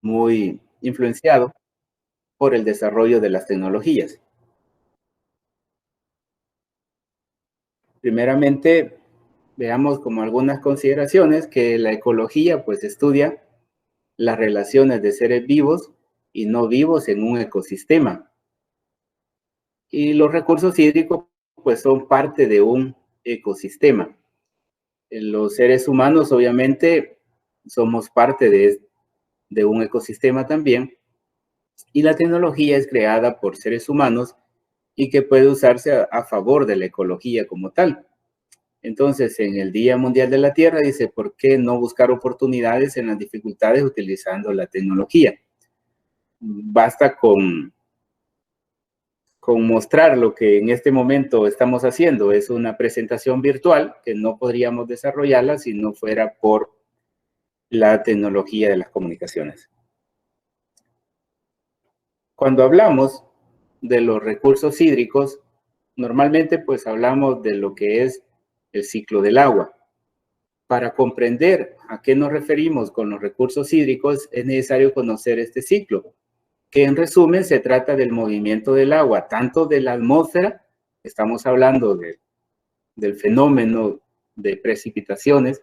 muy influenciado por el desarrollo de las tecnologías. Primeramente, veamos como algunas consideraciones que la ecología pues estudia las relaciones de seres vivos y no vivos en un ecosistema. Y los recursos hídricos pues son parte de un ecosistema. Los seres humanos obviamente somos parte de un ecosistema también, y la tecnología es creada por seres humanos y que puede usarse a favor de la ecología como tal. Entonces, en el Día Mundial de la Tierra dice, ¿por qué no buscar oportunidades en las dificultades utilizando la tecnología? Basta con mostrar lo que en este momento estamos haciendo. Es una presentación virtual que no podríamos desarrollarla si no fuera por la tecnología de las comunicaciones. Cuando hablamos de los recursos hídricos, normalmente pues hablamos de lo que es el ciclo del agua. Para comprender a qué nos referimos con los recursos hídricos es necesario conocer este ciclo, que en resumen se trata del movimiento del agua, tanto de la atmósfera, estamos hablando del fenómeno de precipitaciones,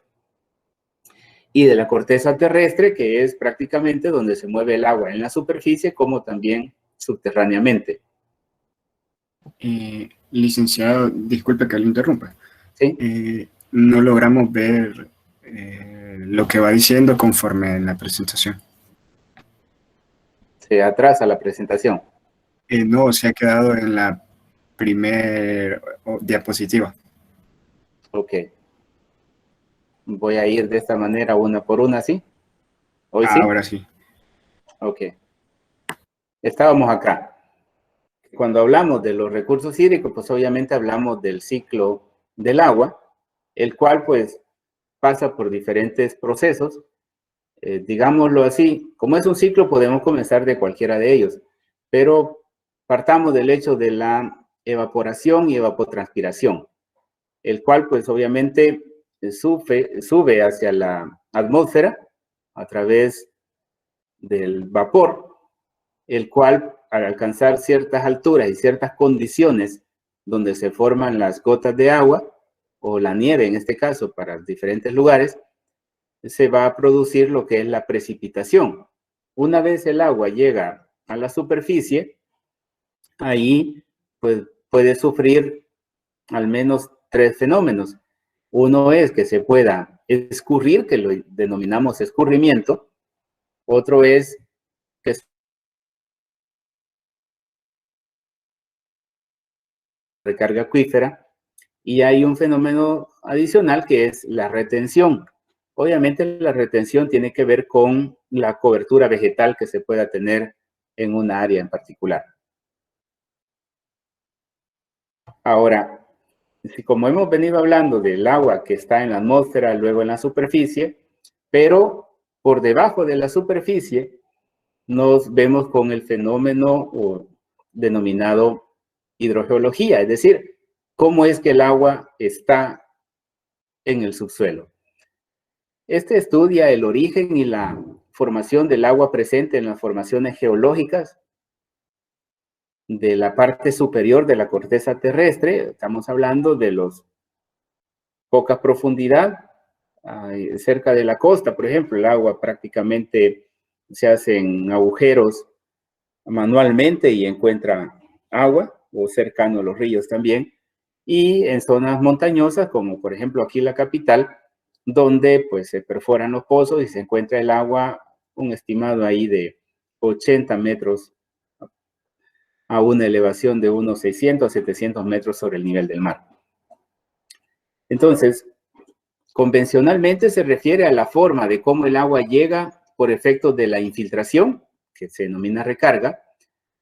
y de la corteza terrestre, que es prácticamente donde se mueve el agua en la superficie, como también subterráneamente. Licenciado, disculpe que lo interrumpa. ¿Sí? No logramos ver lo que va diciendo conforme en la presentación. Se atrasa la presentación. No, se ha quedado en la primera diapositiva. Ok. Voy a ir de esta manera una por una, ¿sí? ¿Hoy sí? Ahora sí. Ok. Estábamos acá. Cuando hablamos de los recursos hídricos, pues obviamente hablamos del ciclo del agua, el cual pues pasa por diferentes procesos. Digámoslo así, como es un ciclo, podemos comenzar de cualquiera de ellos, pero partamos del hecho de la evaporación y evapotranspiración, el cual pues obviamente sube hacia la atmósfera a través del vapor, el cual al alcanzar ciertas alturas y ciertas condiciones donde se forman las gotas de agua, o la nieve en este caso para diferentes lugares, se va a producir lo que es la precipitación. Una vez el agua llega a la superficie, ahí pues puede sufrir al menos tres fenómenos. Uno es que se pueda escurrir, que lo denominamos escurrimiento. Otro es que se recarga acuífera. Y hay un fenómeno adicional que es la retención. Obviamente la retención tiene que ver con la cobertura vegetal que se pueda tener en una área en particular. Ahora, como hemos venido hablando del agua que está en la atmósfera, luego en la superficie, pero por debajo de la superficie nos vemos con el fenómeno denominado hidrogeología, es decir, cómo es que el agua está en el subsuelo. Este estudia el origen y la formación del agua presente en las formaciones geológicas de la parte superior de la corteza terrestre. Estamos hablando de los poca profundidad, cerca de la costa, por ejemplo, el agua prácticamente se hacen agujeros manualmente y encuentra agua, o cercano a los ríos también, y en zonas montañosas, como por ejemplo aquí la capital, donde pues se perforan los pozos y se encuentra el agua, un estimado ahí de 80 metros a una elevación de unos 600 a 700 metros sobre el nivel del mar. Entonces, convencionalmente se refiere a la forma de cómo el agua llega por efecto de la infiltración, que se denomina recarga,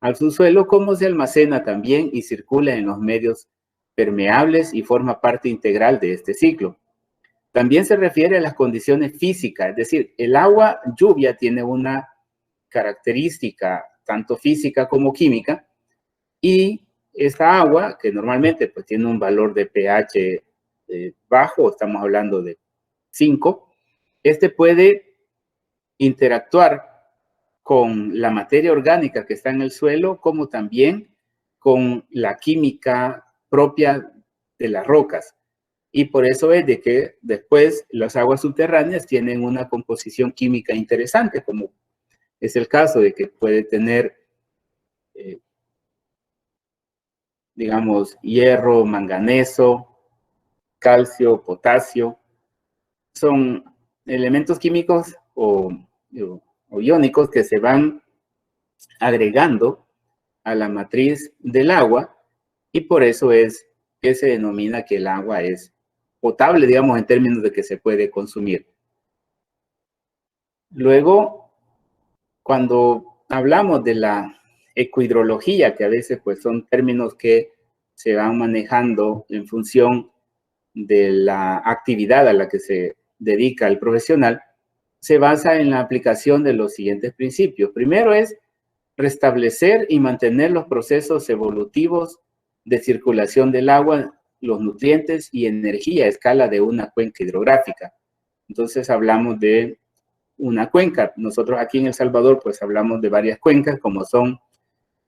al subsuelo, cómo se almacena también y circula en los medios permeables y forma parte integral de este ciclo. También se refiere a las condiciones físicas, es decir, el agua lluvia tiene una característica tanto física como química, y esta agua, que normalmente pues tiene un valor de pH bajo, estamos hablando de 5, este puede interactuar con la materia orgánica que está en el suelo, como también con la química propia de las rocas. Y por eso es de que después las aguas subterráneas tienen una composición química interesante, como es el caso de que puede tener, digamos, hierro, manganeso, calcio, potasio. Son elementos químicos o iónicos que se van agregando a la matriz del agua, y por eso es que se denomina que el agua es potable, digamos, en términos de que se puede consumir. Luego, cuando hablamos de la ecohidrología, que a veces pues son términos que se van manejando en función de la actividad a la que se dedica el profesional, se basa en la aplicación de los siguientes principios. Primero es restablecer y mantener los procesos evolutivos de circulación del agua, los nutrientes y energía a escala de una cuenca hidrográfica. Entonces hablamos de una cuenca. Nosotros aquí en El Salvador pues hablamos de varias cuencas, como son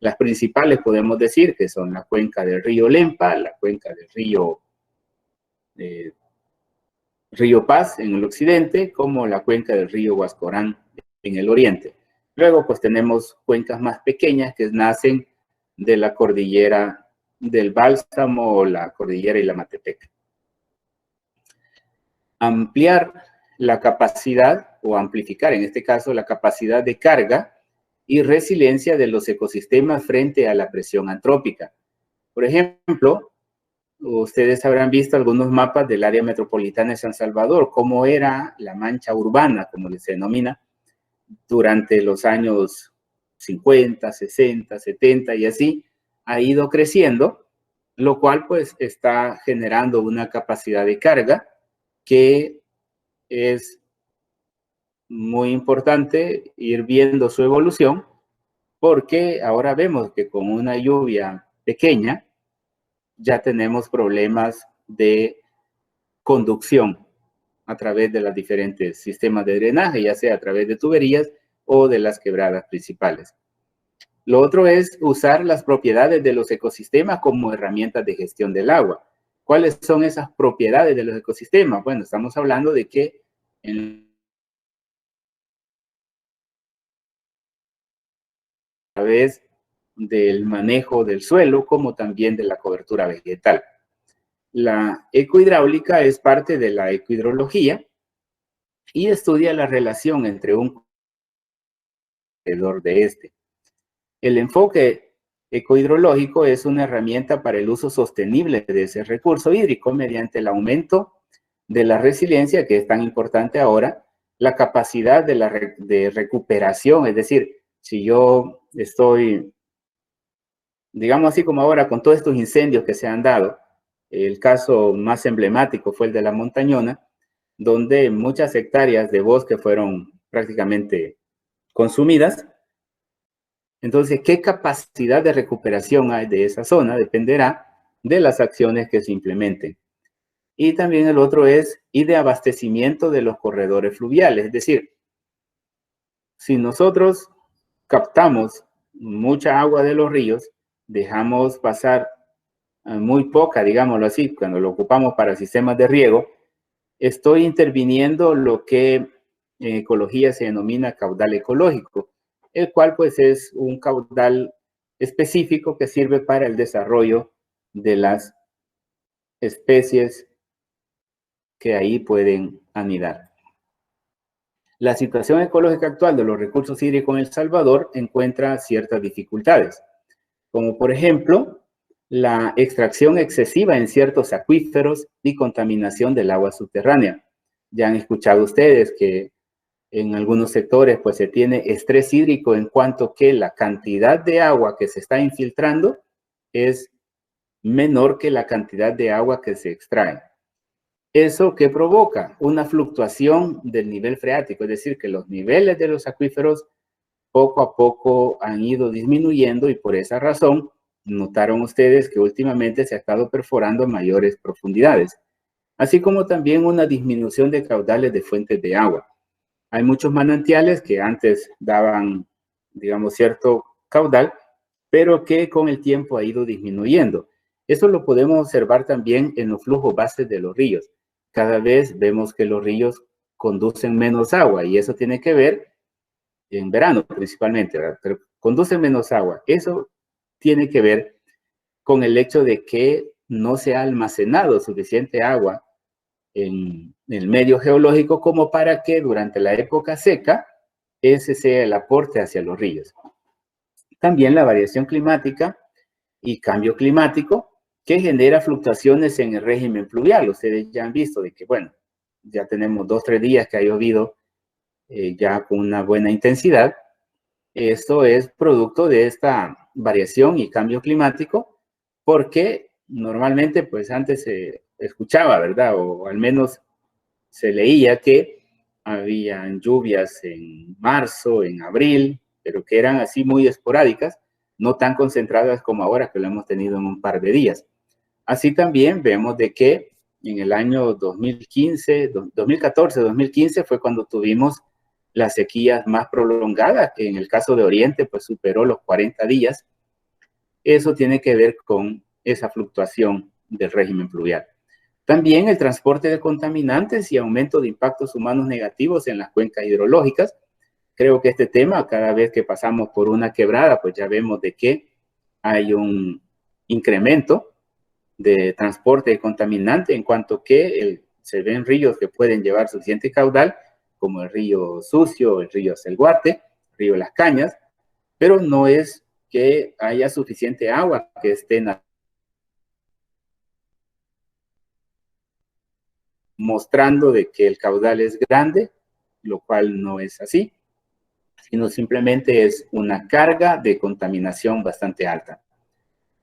las principales, podemos decir, que son la cuenca del río Lempa, la cuenca del río Paz en el occidente, como la cuenca del río Huascorán en el oriente. Luego, pues tenemos cuencas más pequeñas que nacen de la cordillera del Bálsamo o la cordillera Ilamatepec. Ampliar la capacidad, o amplificar en este caso, la capacidad de carga y resiliencia de los ecosistemas frente a la presión antrópica. Por ejemplo, ustedes habrán visto algunos mapas del área metropolitana de San Salvador, cómo era la mancha urbana, como se denomina, durante los años 50, 60, 70 y así, ha ido creciendo, lo cual pues está generando una capacidad de carga que es muy importante ir viendo su evolución, porque ahora vemos que con una lluvia pequeña ya tenemos problemas de conducción a través de los diferentes sistemas de drenaje, ya sea a través de tuberías o de las quebradas principales. Lo otro es usar las propiedades de los ecosistemas como herramientas de gestión del agua. ¿Cuáles son esas propiedades de los ecosistemas? Bueno, estamos hablando de que a través del manejo del suelo, como también de la cobertura vegetal. La ecohidráulica es parte de la ecohidrología y estudia la relación entre un alrededor de este. El enfoque ecohidrológico es una herramienta para el uso sostenible de ese recurso hídrico mediante el aumento de la resiliencia, que es tan importante ahora, la capacidad de recuperación, es decir, si yo estoy, digamos así como ahora, con todos estos incendios que se han dado, el caso más emblemático fue el de la Montañona, donde muchas hectáreas de bosque fueron prácticamente consumidas. Entonces, ¿qué capacidad de recuperación hay de esa zona? Dependerá de las acciones que se implementen. Y también el otro es, y de abastecimiento de los corredores fluviales. Es decir, si nosotros captamos mucha agua de los ríos, dejamos pasar muy poca, digámoslo así, cuando lo ocupamos para sistemas de riego, estoy interviniendo lo que en ecología se denomina caudal ecológico, el cual pues es un caudal específico que sirve para el desarrollo de las especies que ahí pueden anidar. La situación ecológica actual de los recursos hídricos en El Salvador encuentra ciertas dificultades, como por ejemplo, la extracción excesiva en ciertos acuíferos y contaminación del agua subterránea. Ya han escuchado ustedes que en algunos sectores pues se tiene estrés hídrico en cuanto que la cantidad de agua que se está infiltrando es menor que la cantidad de agua que se extrae. ¿Eso qué provoca? Una fluctuación del nivel freático, es decir, que los niveles de los acuíferos poco a poco han ido disminuyendo y por esa razón notaron ustedes que últimamente se ha estado perforando a mayores profundidades, así como también una disminución de caudales de fuentes de agua. Hay muchos manantiales que antes daban digamos, cierto caudal, pero que con el tiempo ha ido disminuyendo. Eso lo podemos observar también en los flujos bases de los ríos. Cada vez vemos que los ríos conducen menos agua y eso tiene que ver en verano principalmente, ¿verdad? Pero conducen menos agua. Eso tiene que ver con el hecho de que no se ha almacenado suficiente agua en el medio geológico como para que durante la época seca ese sea el aporte hacia los ríos. También la variación climática y cambio climático que genera fluctuaciones en el régimen fluvial. Ustedes ya han visto de que, bueno, ya tenemos 2 o 3 días que ha llovido ya con una buena intensidad. Esto es producto de esta variación y cambio climático, porque normalmente, pues antes se escuchaba, ¿verdad? O al menos se leía que habían lluvias en marzo, en abril, pero que eran así muy esporádicas, no tan concentradas como ahora que lo hemos tenido en un par de días. Así también vemos de que en el año 2015, 2014, 2015 fue cuando tuvimos las sequías más prolongadas, que en el caso de Oriente pues superó los 40 días. Eso tiene que ver con esa fluctuación del régimen fluvial. También el transporte de contaminantes y aumento de impactos humanos negativos en las cuencas hidrológicas. Creo que este tema, cada vez que pasamos por una quebrada, pues ya vemos de que hay un incremento de transporte de contaminante en cuanto que se ven ríos que pueden llevar suficiente caudal, como el río Sucio, el río Selguate, el río Las Cañas, pero no es que haya suficiente agua que esté mostrando de que el caudal es grande, lo cual no es así, sino simplemente es una carga de contaminación bastante alta.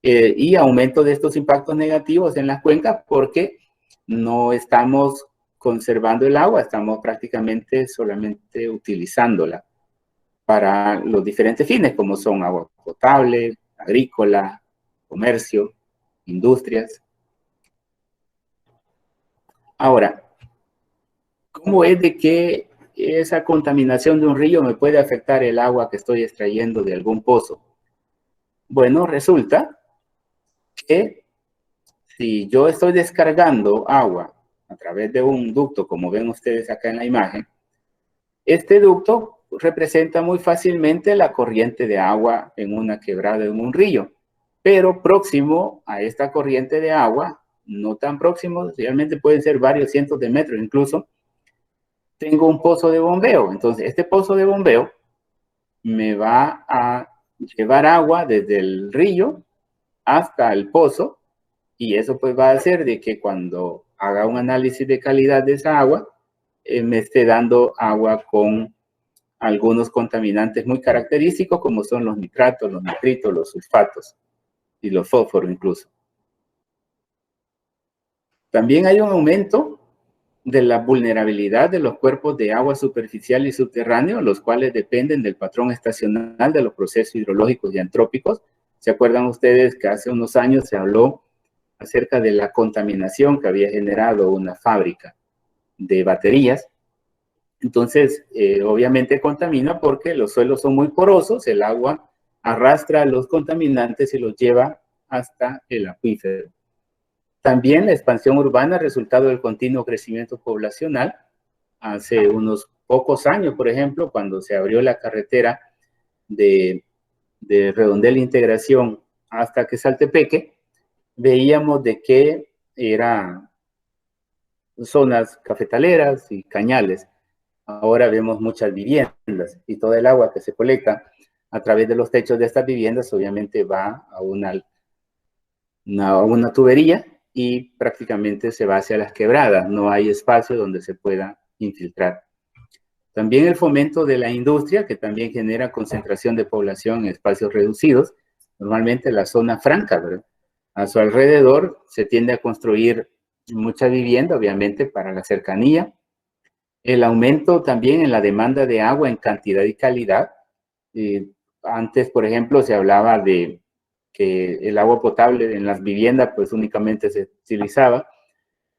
Y aumento de estos impactos negativos en las cuencas porque no estamos conservando el agua, estamos prácticamente solamente utilizándola para los diferentes fines, como son agua potable, agrícola, comercio, industrias. Ahora, ¿cómo es de que esa contaminación de un río me puede afectar el agua que estoy extrayendo de algún pozo? Bueno, resulta que si yo estoy descargando agua a través de un ducto, como ven ustedes acá en la imagen, este ducto representa muy fácilmente la corriente de agua en una quebrada, en un río, pero próximo a esta corriente de agua, no tan próximo, realmente pueden ser varios cientos de metros incluso, tengo un pozo de bombeo. Entonces, este pozo de bombeo me va a llevar agua desde el río hasta el pozo, y eso pues va a hacer de que cuando haga un análisis de calidad de esa agua, me esté dando agua con algunos contaminantes muy característicos, como son los nitratos, los nitritos, los sulfatos y los fósforos incluso. También hay un aumento de la vulnerabilidad de los cuerpos de agua superficial y subterráneo, los cuales dependen del patrón estacional de los procesos hidrológicos y antrópicos. ¿Se acuerdan ustedes que hace unos años se habló acerca de la contaminación que había generado una fábrica de baterías? Entonces, obviamente contamina porque los suelos son muy porosos, el agua arrastra los contaminantes y los lleva hasta el acuífero. También la expansión urbana, resultado del continuo crecimiento poblacional. Hace unos pocos años, por ejemplo, cuando se abrió la carretera de Redondela Integración hasta Quesaltepeque, veíamos de que eran zonas cafetaleras y cañales. Ahora vemos muchas viviendas y todo el agua que se colecta a través de los techos de estas viviendas obviamente va a una tubería y prácticamente se va hacia las quebradas. No hay espacio donde se pueda infiltrar. También el fomento de la industria, que también genera concentración de población en espacios reducidos, normalmente la zona franca, ¿verdad? A su alrededor se tiende a construir mucha vivienda, obviamente, para la cercanía. El aumento también en la demanda de agua en cantidad y calidad. Antes, por ejemplo, se hablaba de que el agua potable en las viviendas pues únicamente se utilizaba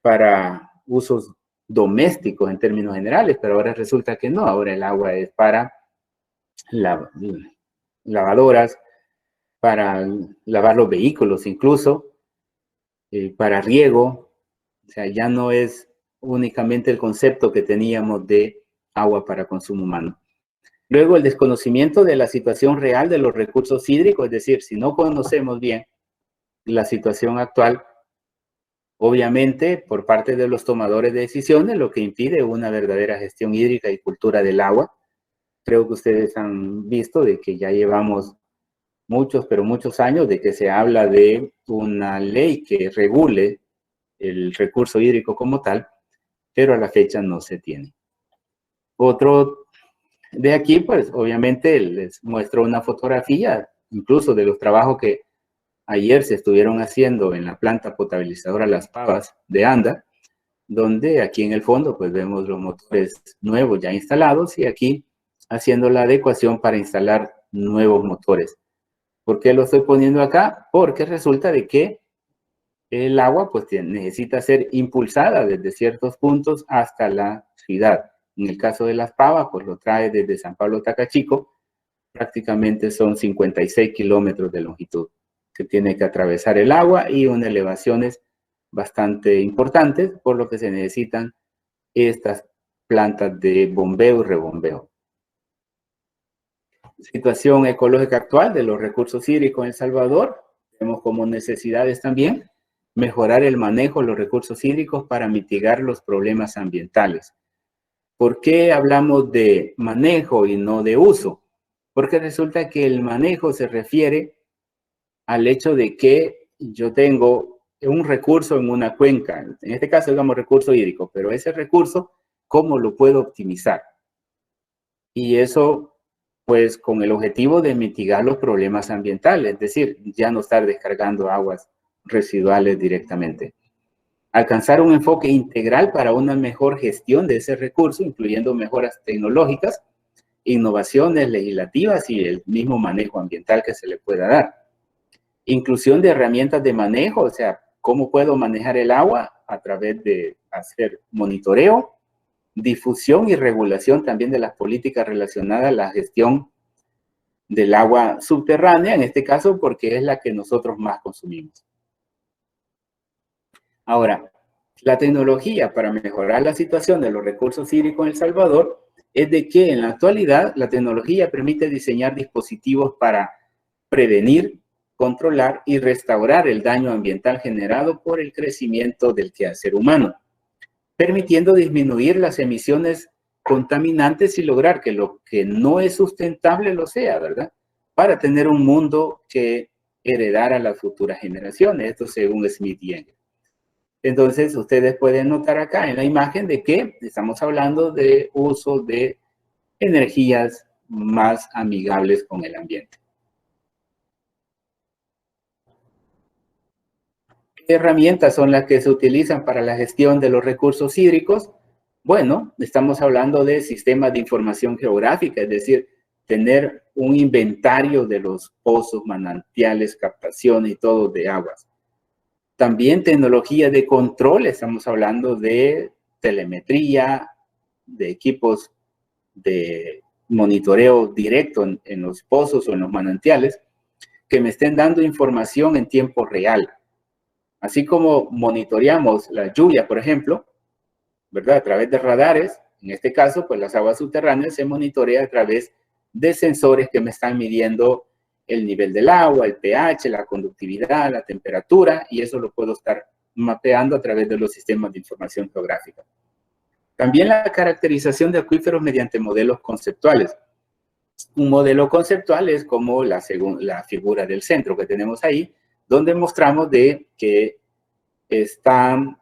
para usos domésticos en términos generales, pero ahora resulta que no, ahora el agua es para lavadoras, para lavar los vehículos incluso, para riego. O sea, ya no es únicamente el concepto que teníamos de agua para consumo humano. Luego, el desconocimiento de la situación real de los recursos hídricos, es decir, si no conocemos bien la situación actual, obviamente, por parte de los tomadores de decisiones, lo que impide una verdadera gestión hídrica y cultura del agua. Creo que ustedes han visto de que ya llevamos muchos, pero muchos años de que se habla de una ley que regule el recurso hídrico como tal, pero a la fecha no se tiene. Otro de aquí, pues obviamente les muestro una fotografía, incluso de los trabajos que ayer se estuvieron haciendo en la planta potabilizadora Las Pavas de Anda, donde aquí en el fondo pues vemos los motores nuevos ya instalados y aquí haciendo la adecuación para instalar nuevos motores. ¿Por qué lo estoy poniendo acá? Porque resulta de que el agua pues necesita ser impulsada desde ciertos puntos hasta la ciudad. En el caso de Las Pavas, pues lo trae desde San Pablo Tacachico, prácticamente son 56 kilómetros de longitud que tiene que atravesar el agua y unas elevaciones bastante importantes, por lo que se necesitan estas plantas de bombeo y rebombeo. Situación ecológica actual de los recursos hídricos en El Salvador. Tenemos como necesidades también mejorar el manejo de los recursos hídricos para mitigar los problemas ambientales. ¿Por qué hablamos de manejo y no de uso? Porque resulta que el manejo se refiere al hecho de que yo tengo un recurso en una cuenca, en este caso digamos recurso hídrico, pero ese recurso, ¿cómo lo puedo optimizar? Y eso, pues, con el objetivo de mitigar los problemas ambientales, es decir, ya no estar descargando aguas residuales directamente. Alcanzar un enfoque integral para una mejor gestión de ese recurso, incluyendo mejoras tecnológicas, innovaciones legislativas y el mismo manejo ambiental que se le pueda dar. Inclusión de herramientas de manejo, o sea, cómo puedo manejar el agua a través de hacer monitoreo, difusión y regulación también de las políticas relacionadas a la gestión del agua subterránea, en este caso porque es la que nosotros más consumimos. Ahora, la tecnología para mejorar la situación de los recursos hídricos en El Salvador es de que en la actualidad la tecnología permite diseñar dispositivos para prevenir, controlar y restaurar el daño ambiental generado por el crecimiento del quehacer humano, permitiendo disminuir las emisiones contaminantes y lograr que lo que no es sustentable lo sea, ¿verdad? Para tener un mundo que heredara a las futuras generaciones, esto según Smith y Engel. Entonces, ustedes pueden notar acá en la imagen de que estamos hablando de uso de energías más amigables con el ambiente. ¿Qué herramientas son las que se utilizan para la gestión de los recursos hídricos? Bueno, estamos hablando de sistemas de información geográfica, es decir, tener un inventario de los pozos, manantiales, captaciones y todo de aguas. También tecnología de control, estamos hablando de telemetría, de equipos de monitoreo directo en los pozos o en los manantiales, que me estén dando información en tiempo real. Así como monitoreamos la lluvia, por ejemplo, ¿verdad? A través de radares, en este caso, pues las aguas subterráneas se monitorea a través de sensores que me están midiendo el nivel del agua, el pH, la conductividad, la temperatura, y eso lo puedo estar mapeando a través de los sistemas de información geográfica. También la caracterización de acuíferos mediante modelos conceptuales. Un modelo conceptual es como la figura del centro que tenemos ahí, donde mostramos de que están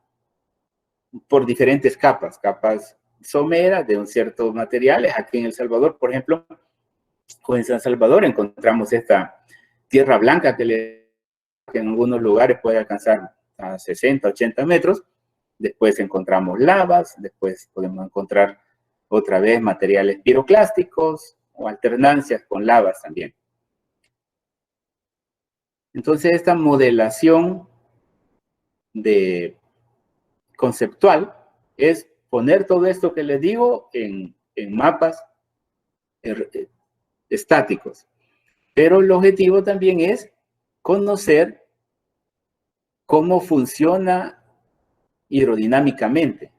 por diferentes capas someras de un cierto materiales. Aquí en El Salvador, por ejemplo, o en San Salvador encontramos esta tierra blanca que en algunos lugares puede alcanzar a 60, 80 metros. Después encontramos lavas, después podemos encontrar otra vez materiales piroclásticos o alternancias con lavas también. Entonces, esta modelación conceptual es poner todo esto que les digo en mapas estáticos. Pero el objetivo también es conocer cómo funciona hidrodinámicamente,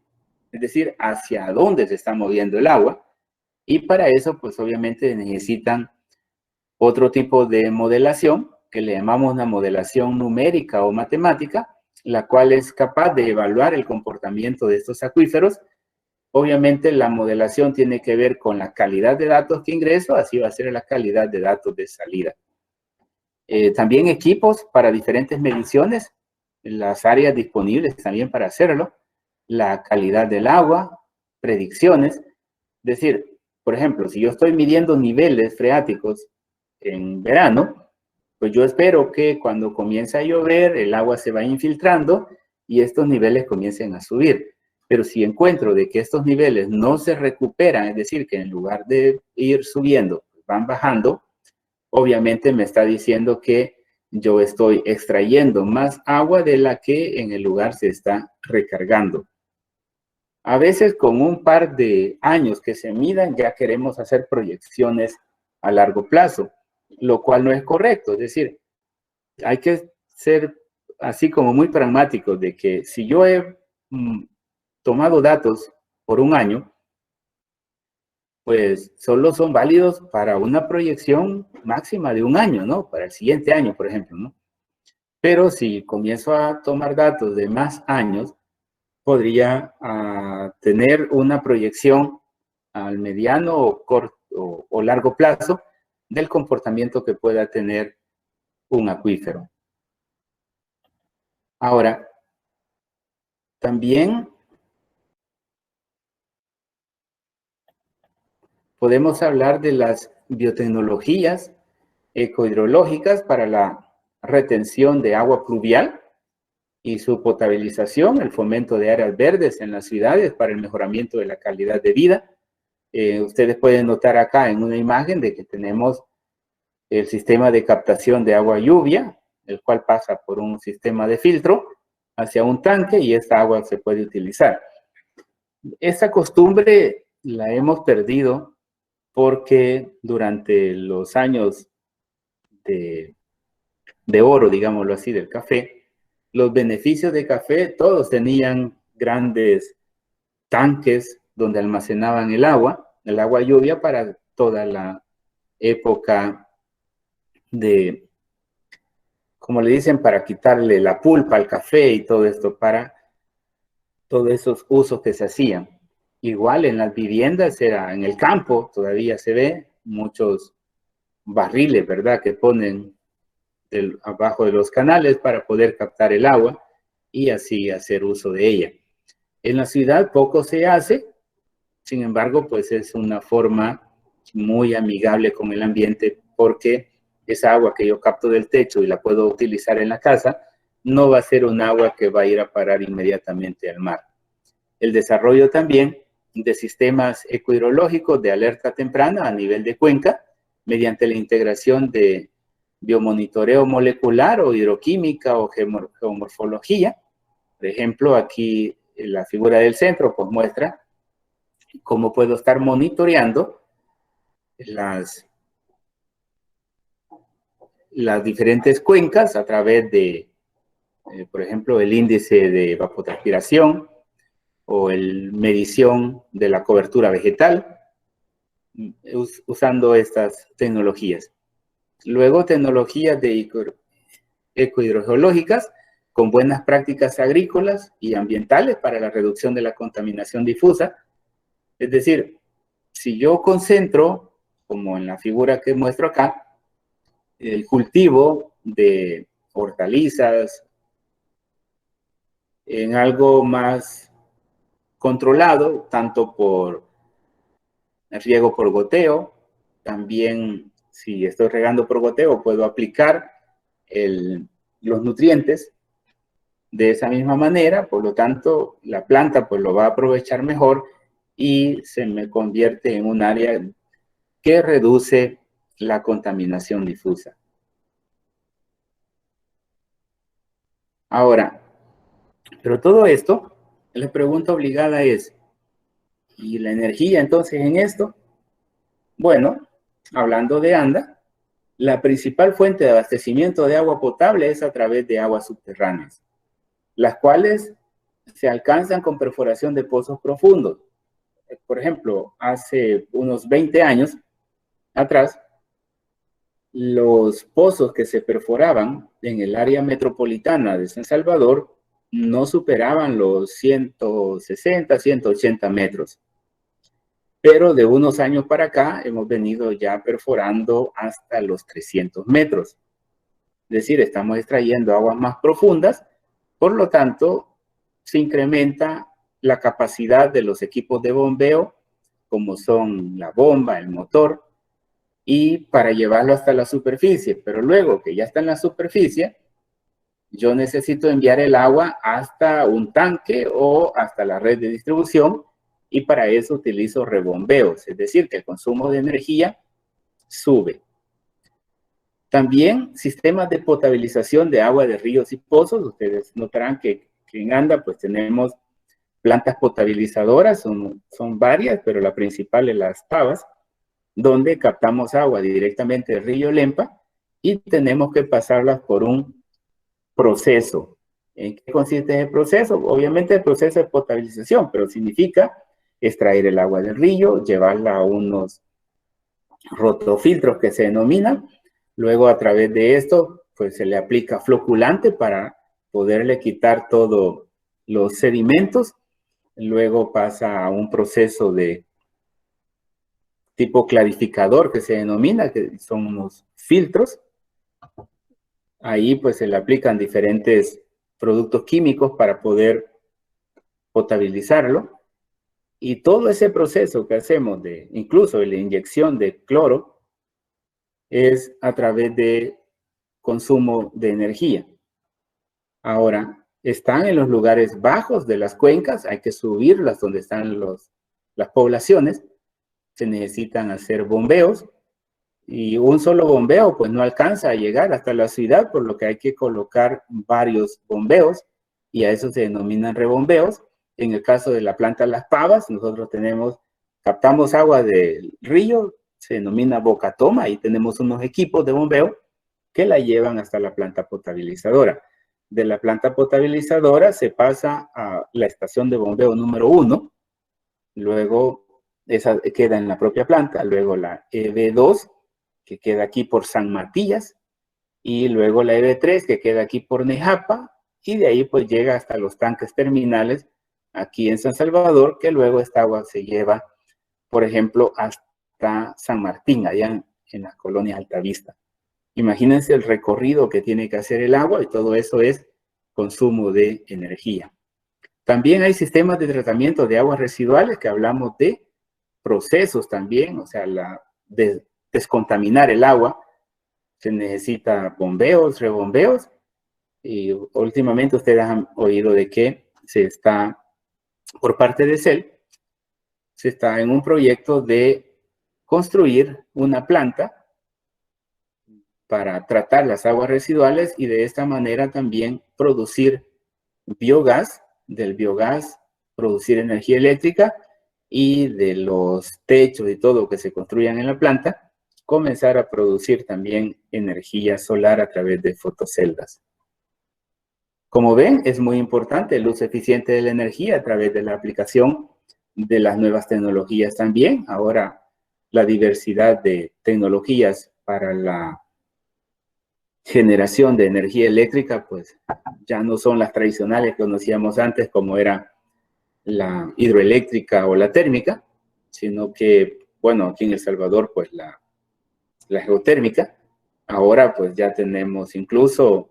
es decir, hacia dónde se está moviendo el agua. Y para eso, pues obviamente necesitan otro tipo de modelación que le llamamos una modelación numérica o matemática, la cual es capaz de evaluar el comportamiento de estos acuíferos. Obviamente la modelación tiene que ver con la calidad de datos que ingreso, así va a ser la calidad de datos de salida. También equipos para diferentes mediciones, las áreas disponibles también para hacerlo, la calidad del agua, predicciones. Es decir, por ejemplo, si yo estoy midiendo niveles freáticos en verano, pues yo espero que cuando comience a llover el agua se va infiltrando y estos niveles comiencen a subir. Pero si encuentro de que estos niveles no se recuperan, es decir, que en lugar de ir subiendo, van bajando, obviamente me está diciendo que yo estoy extrayendo más agua de la que en el lugar se está recargando. A veces con un par de años que se midan ya queremos hacer proyecciones a largo plazo, lo cual no es correcto. Es decir, hay que ser así como muy pragmáticos de que si yo he tomado datos por un año, pues solo son válidos para una proyección máxima de un año, ¿no? Para el siguiente año, por ejemplo, ¿no? Pero si comienzo a tomar datos de más años, podría tener una proyección al mediano o corto o largo plazo del comportamiento que pueda tener un acuífero. Ahora, también podemos hablar de las biotecnologías ecohidrológicas para la retención de agua pluvial y su potabilización, el fomento de áreas verdes en las ciudades para el mejoramiento de la calidad de vida. Ustedes pueden notar acá en una imagen de que tenemos el sistema de captación de agua lluvia, el cual pasa por un sistema de filtro hacia un tanque y esta agua se puede utilizar. Esa costumbre la hemos perdido porque durante los años de oro, digámoslo así, del café, los beneficios de café, todos tenían grandes tanques donde almacenaban el agua lluvia para toda la época de, como le dicen, para quitarle la pulpa al café y todo esto, para todos esos usos que se hacían. Igual en las viviendas, era en el campo, todavía se ve muchos barriles, ¿verdad?, que ponen abajo de los canales para poder captar el agua y así hacer uso de ella. En la ciudad poco se hace, sin embargo, pues es una forma muy amigable con el ambiente porque esa agua que yo capto del techo y la puedo utilizar en la casa, no va a ser un agua que va a ir a parar inmediatamente al mar. El desarrollo también de sistemas ecohidrológicos de alerta temprana a nivel de cuenca, mediante la integración de biomonitoreo molecular o hidroquímica o geomorfología. Por ejemplo, aquí en la figura del centro pues muestra cómo puedo estar monitoreando las diferentes cuencas a través de, por ejemplo, el índice de evapotranspiración o el medición de la cobertura vegetal, usando estas tecnologías. Luego, tecnologías de ecohidrogeológicas con buenas prácticas agrícolas y ambientales para la reducción de la contaminación difusa. Es decir, si yo concentro, como en la figura que muestro acá, el cultivo de hortalizas en algo más controlado, tanto por riego por goteo, también si estoy regando por goteo, puedo aplicar los nutrientes de esa misma manera, por lo tanto, la planta pues lo va a aprovechar mejor y se me convierte en un área que reduce la contaminación difusa. Ahora, pero todo esto, la pregunta obligada es, ¿y la energía entonces en esto? Bueno, hablando de ANDA, La principal fuente de abastecimiento de agua potable es a través de aguas subterráneas, las cuales se alcanzan con perforación de pozos profundos. Por ejemplo, hace unos 20 años atrás, los pozos que se perforaban en el área metropolitana de San Salvador no superaban los 160, 180 metros. Pero de unos años para acá hemos venido ya perforando hasta los 300 metros. Es decir, estamos extrayendo aguas más profundas, por lo tanto, se incrementa la capacidad de los equipos de bombeo, como son la bomba, el motor, y para llevarlo hasta la superficie. Pero luego que ya está en la superficie, yo necesito enviar el agua hasta un tanque o hasta la red de distribución, y para eso utilizo rebombeos, es decir, que el consumo de energía sube. También sistemas de potabilización de agua de ríos y pozos. Ustedes notarán que en Anda pues tenemos plantas potabilizadoras, son varias, pero la principal es Las Pavas, donde captamos agua directamente del río Lempa y tenemos que pasarlas por un proceso. ¿En qué consiste el proceso? Obviamente el proceso de potabilización, pero significa extraer el agua del río, llevarla a unos rotofiltros que se denominan. Luego, a través de esto, pues se le aplica floculante para poderle quitar todos los sedimentos. Luego pasa a un proceso de tipo clarificador que se denomina, que son unos filtros. Ahí pues se le aplican diferentes productos químicos para poder potabilizarlo. Y todo ese proceso que hacemos de, incluso de la inyección de cloro, es a través de consumo de energía. Ahora, están en los lugares bajos de las cuencas, hay que subirlas donde están las poblaciones, se necesitan hacer bombeos, y un solo bombeo pues no alcanza a llegar hasta la ciudad, por lo que hay que colocar varios bombeos, y a eso se denominan rebombeos. En el caso de la planta Las Pavas, nosotros captamos agua del río, se denomina boca toma, y tenemos unos equipos de bombeo que la llevan hasta la planta potabilizadora. De la planta potabilizadora se pasa a la estación de bombeo número 1, luego esa queda en la propia planta, luego la EB2, que queda aquí por San Matías, y luego la EB3, que queda aquí por Nejapa, y de ahí pues llega hasta los tanques terminales aquí en San Salvador, que luego esta agua se lleva, por ejemplo, hasta San Martín, allá en la colonia Altavista. Imagínense el recorrido que tiene que hacer el agua, y todo eso es consumo de energía. También hay sistemas de tratamiento de aguas residuales, que hablamos de procesos también, o sea, de descontaminar el agua. Se necesita bombeos, rebombeos, y últimamente ustedes han oído de que por parte de CEL, se está en un proyecto de construir una planta para tratar las aguas residuales y de esta manera también producir biogás, del biogás producir energía eléctrica, y de los techos y todo que se construyan en la planta, comenzar a producir también energía solar a través de fotoceldas. Como ven, es muy importante el uso eficiente de la energía a través de la aplicación de las nuevas tecnologías también. Ahora, la diversidad de tecnologías para la generación de energía eléctrica, pues ya no son las tradicionales que conocíamos antes, como era la hidroeléctrica o la térmica, sino que, bueno, aquí en El Salvador, pues la geotérmica. Ahora, pues ya tenemos incluso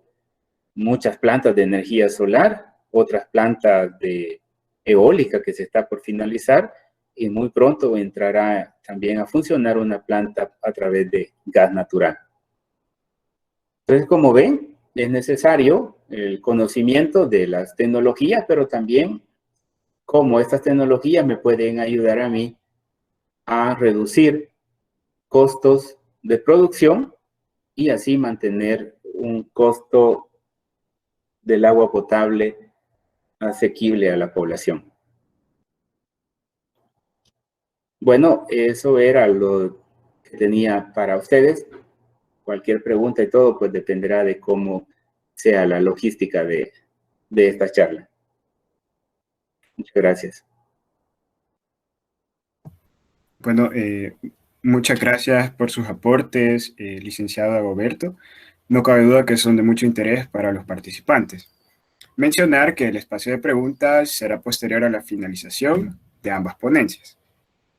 muchas plantas de energía solar, otras plantas de eólica que se está por finalizar, y muy pronto entrará también a funcionar una planta a través de gas natural. Entonces, como ven, es necesario el conocimiento de las tecnologías, pero también cómo estas tecnologías me pueden ayudar a mí a reducir costos de producción y así mantener un costo del agua potable asequible a la población. Bueno, eso era lo que tenía para ustedes. cualquier pregunta y todo, pues dependerá de cómo sea la logística de esta charla. Muchas gracias. Bueno, muchas gracias por sus aportes, licenciado Dagoberto. No cabe duda que son de mucho interés para los participantes. Mencionar que el espacio de preguntas será posterior a la finalización de ambas ponencias.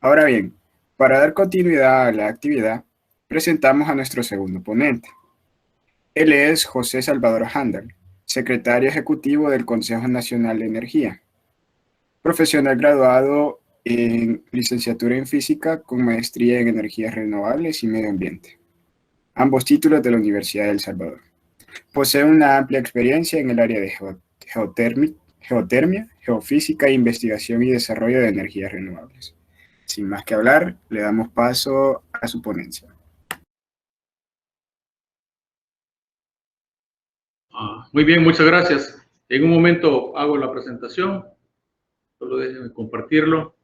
Ahora bien, para dar continuidad a la actividad, presentamos a nuestro segundo ponente. Él es José Salvador Handal, secretario ejecutivo del Consejo Nacional de Energía, profesional graduado en licenciatura en física con maestría en energías renovables y medio ambiente, ambos títulos de la Universidad de El Salvador. Posee una amplia experiencia en el área de geotermia, geofísica e investigación y desarrollo de energías renovables. Sin más que hablar, le damos paso a su ponencia. Muy bien, muchas gracias. En un momento hago la presentación. Solo déjenme compartirlo.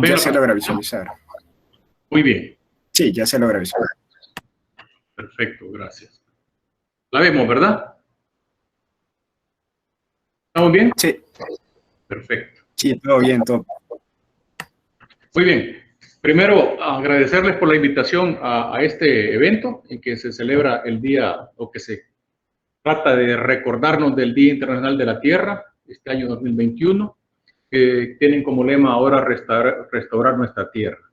Ya se logra visualizar. Muy bien. Sí, ya se logra visualizar. Perfecto, gracias. La vemos, ¿verdad? ¿Estamos bien? Sí. Perfecto. Sí, todo bien, todo. Muy bien. Primero, agradecerles por la invitación a este evento en que se celebra el día, o que se trata de recordarnos del Día Internacional de la Tierra, este año 2021, que tienen como lema ahora restaurar nuestra tierra.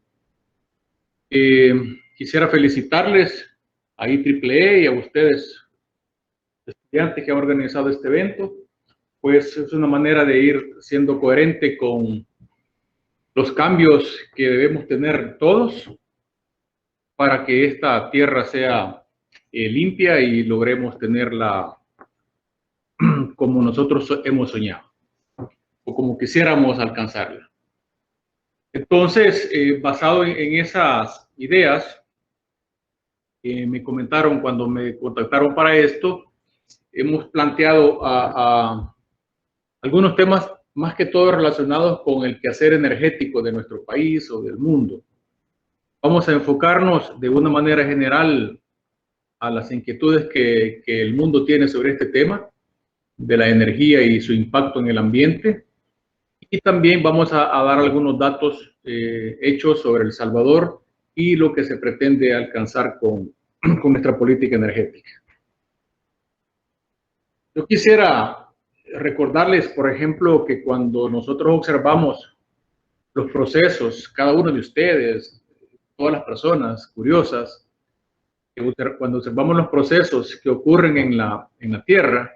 Quisiera felicitarles a IEEE y a ustedes, estudiantes que han organizado este evento, pues es una manera de ir siendo coherente con los cambios que debemos tener todos para que esta tierra sea limpia y logremos tenerla como nosotros hemos soñado o como quisiéramos alcanzarla. Entonces, basado en esas ideas que me comentaron cuando me contactaron para esto, hemos planteado a algunos temas más que todo relacionados con el quehacer energético de nuestro país o del mundo. Vamos a enfocarnos de una manera general a las inquietudes que el mundo tiene sobre este tema de la energía y su impacto en el ambiente. Y también vamos a dar algunos datos hechos sobre El Salvador y lo que se pretende alcanzar con nuestra política energética. Yo quisiera recordarles, por ejemplo, que cuando nosotros observamos los procesos, cada uno de ustedes, todas las personas curiosas, cuando observamos los procesos que ocurren en la Tierra,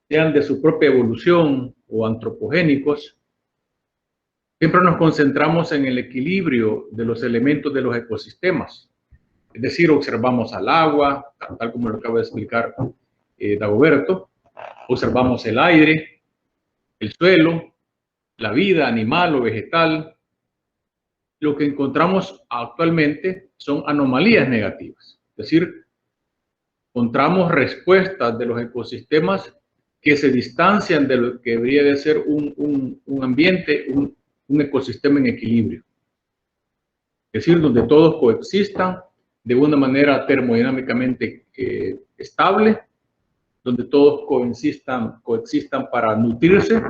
sean de su propia evolución o antropogénicos, siempre nos concentramos en el equilibrio de los elementos de los ecosistemas. Es decir, observamos al agua, tal como lo acaba de explicar Dagoberto, observamos el aire, el suelo, la vida animal o vegetal. Lo que encontramos actualmente son anomalías negativas. Es decir, encontramos respuestas de los ecosistemas que se distancian de lo que debería de ser un ambiente, un ecosistema en equilibrio. Es decir, donde todos coexistan de una manera termodinámicamente estable, donde todos coexistan para nutrirse,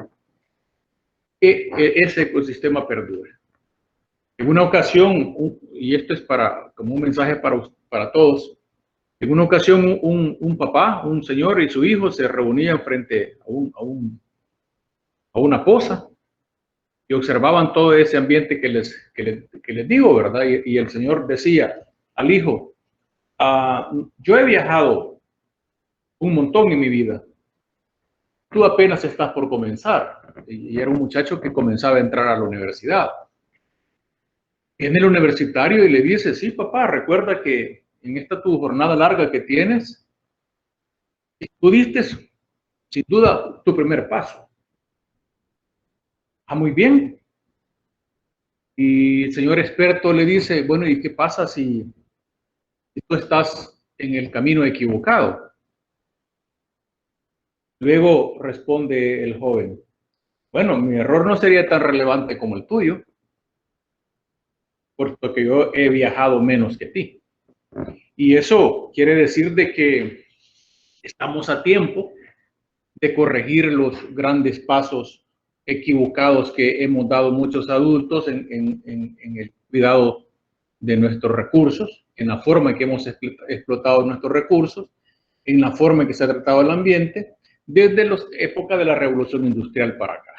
que ese ecosistema perdure. En una ocasión, y esto es como un mensaje para todos, en una ocasión un papá, un señor y su hijo se reunían frente a una poza y observaban todo ese ambiente que les digo, ¿verdad? Y el señor decía al hijo, yo he viajado un montón en mi vida, tú apenas estás por comenzar. Y era un muchacho que comenzaba a entrar a la universidad. En el universitario y le dice, sí, papá, recuerda que en esta tu jornada larga que tienes, tú diste sin duda tu primer paso. Ah, muy bien. Y el señor experto le dice, bueno, ¿y qué pasa si tú estás en el camino equivocado? Luego responde el joven, bueno, mi error no sería tan relevante como el tuyo, puesto que yo he viajado menos que ti. Y eso quiere decir de que estamos a tiempo de corregir los grandes pasos equivocados que hemos dado muchos adultos en el cuidado de nuestros recursos, en la forma en que hemos explotado nuestros recursos, en la forma en que se ha tratado el ambiente, desde la época de la Revolución Industrial para acá.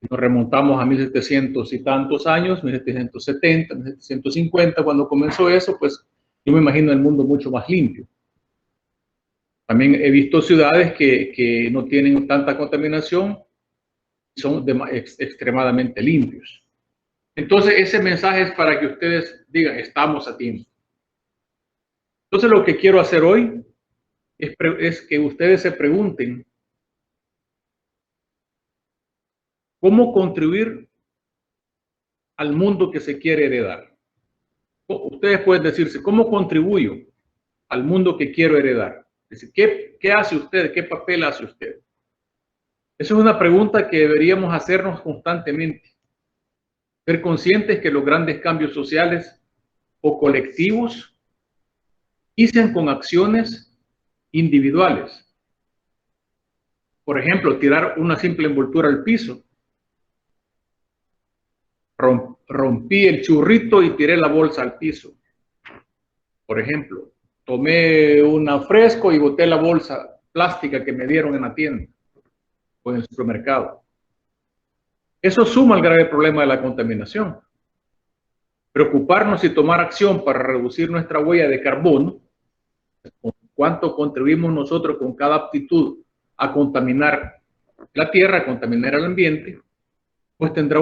Nos remontamos a 1700 y tantos años, 1770, 1750, cuando comenzó eso, pues yo me imagino el mundo mucho más limpio. También he visto ciudades que no tienen tanta contaminación, son extremadamente limpios. Entonces, ese mensaje es para que ustedes digan, estamos a tiempo. Entonces, lo que quiero hacer hoy es que ustedes se pregunten, ¿cómo contribuir al mundo que se quiere heredar? Ustedes pueden decirse, ¿cómo contribuyo al mundo que quiero heredar? Es decir, ¿qué hace usted? ¿Qué papel hace usted? Esa es una pregunta que deberíamos hacernos constantemente. Ser conscientes que los grandes cambios sociales o colectivos inician con acciones individuales. Por ejemplo, tirar una simple envoltura al piso. Rompí el churrito y tiré la bolsa al piso. Por ejemplo, tomé un fresco y boté la bolsa plástica que me dieron en la tienda o en el supermercado. Eso suma al grave problema de la contaminación. Preocuparnos y tomar acción para reducir nuestra huella de carbono, cuánto contribuimos nosotros con cada aptitud a contaminar la tierra, a contaminar el ambiente, pues tendrá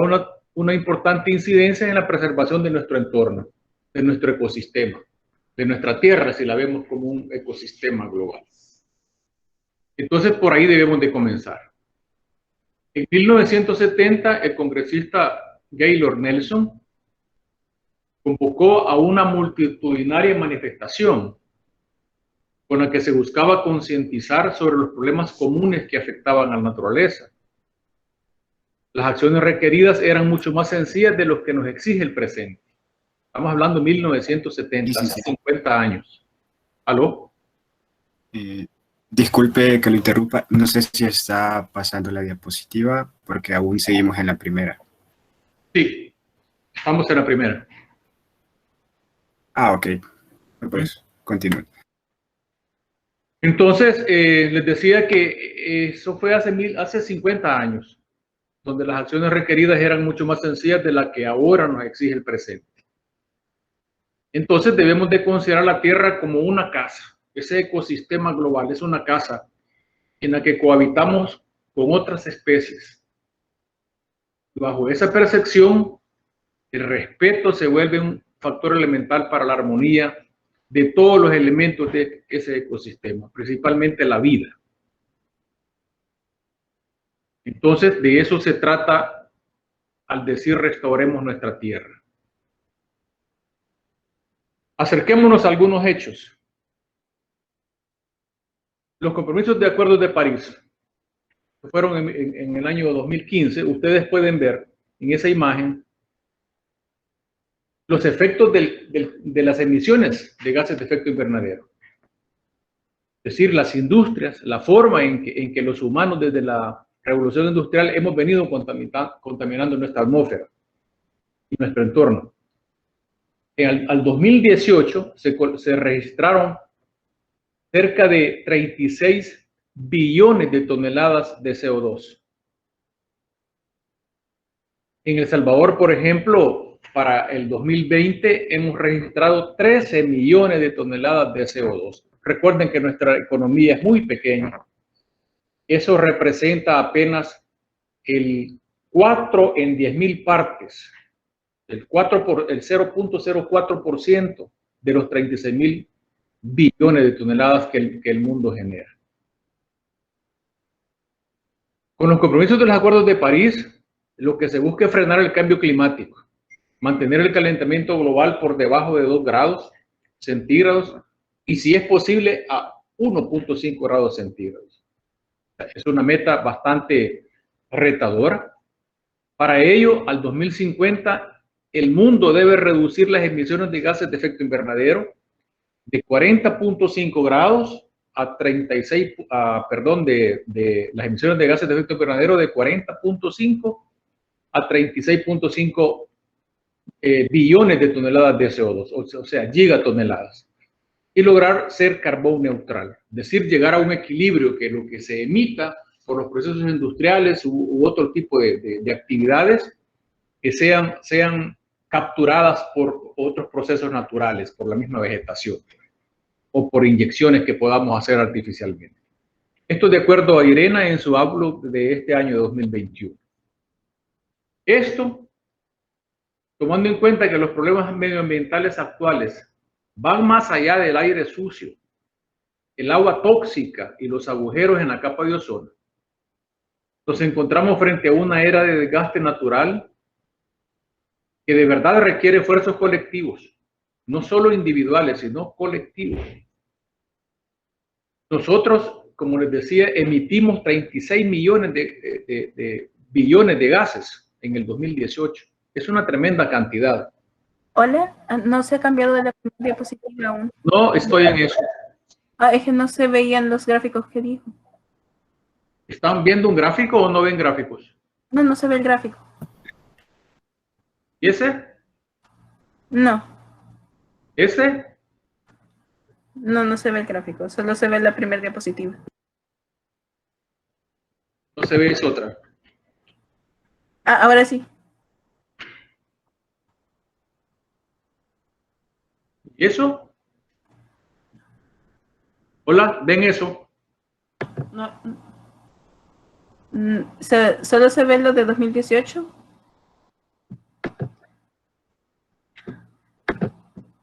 una importante incidencia en la preservación de nuestro entorno, de nuestro ecosistema, de nuestra tierra, si la vemos como un ecosistema global. Entonces, por ahí debemos de comenzar. En 1970, el congresista Gaylord Nelson convocó a una multitudinaria manifestación con la que se buscaba concientizar sobre los problemas comunes que afectaban a la naturaleza. Las acciones requeridas eran mucho más sencillas de lo que nos exige el presente. Estamos hablando de 1970, hace 50 años. ¿Aló? Disculpe que lo interrumpa, no sé si está pasando la diapositiva porque aún seguimos en la primera. Sí, estamos en la primera. Ah, ok. Pues continúe. Entonces, les decía que eso fue hace 50 años, donde las acciones requeridas eran mucho más sencillas de las que ahora nos exige el presente. Entonces, debemos de considerar la Tierra como una casa. Ese ecosistema global es una casa en la que cohabitamos con otras especies. Bajo esa percepción, el respeto se vuelve un factor elemental para la armonía de todos los elementos de ese ecosistema, principalmente la vida. Entonces, de eso se trata al decir restauremos nuestra tierra. Acerquémonos a algunos hechos. Los compromisos de acuerdos de París, que fueron en el año 2015, ustedes pueden ver en esa imagen los efectos de las emisiones de gases de efecto invernadero. Es decir, las industrias, la forma en que los humanos desde la revolución industrial hemos venido contaminando nuestra atmósfera y nuestro entorno. Al 2018 se registraron cerca de 36 billones de toneladas de CO2. En El Salvador, por ejemplo, para el 2020 hemos registrado 13 millones de toneladas de CO2. Recuerden que nuestra economía es muy pequeña. Eso representa apenas el 4 en 10.000 partes, el 0.04% de los 36.000 billones de toneladas que el mundo genera. Con los compromisos de los acuerdos de París, lo que se busca es frenar el cambio climático, mantener el calentamiento global por debajo de 2 grados centígrados y, si es posible, a 1.5 grados centígrados. Es una meta bastante retadora. Para ello, al 2050, el mundo debe reducir las emisiones de gases de efecto invernadero de 40.5 grados a 36, de las emisiones de gases de efecto invernadero de 40.5 a 36.5 billones de toneladas de CO2, o sea, gigatoneladas, y lograr ser carbón neutral, es decir, llegar a un equilibrio que lo que se emita por los procesos industriales u otro tipo de actividades que sean capturadas por otros procesos naturales, por la misma vegetación o por inyecciones que podamos hacer artificialmente. Esto de acuerdo a IRENA en su Outlook de este año 2021. Esto, tomando en cuenta que los problemas medioambientales actuales van más allá del aire sucio, el agua tóxica y los agujeros en la capa de ozono, nos encontramos frente a una era de desgaste natural que de verdad requiere esfuerzos colectivos, no solo individuales, sino colectivos. Nosotros, como les decía, emitimos 36 millones de billones de gases en el 2018. Es una tremenda cantidad. Hola, no se ha cambiado de la primera diapositiva aún. No estoy en eso. Es que no se veían los gráficos que dijo. ¿Están viendo un gráfico o no ven gráficos? No, no se ve el gráfico. ¿Y ese? No. ¿Ese? No, no se ve el gráfico, solo se ve la primera diapositiva. No se ve esa otra. Ahora sí. ¿Y eso? Hola, ¿ven eso? No. ¿Solo se ve lo de 2018?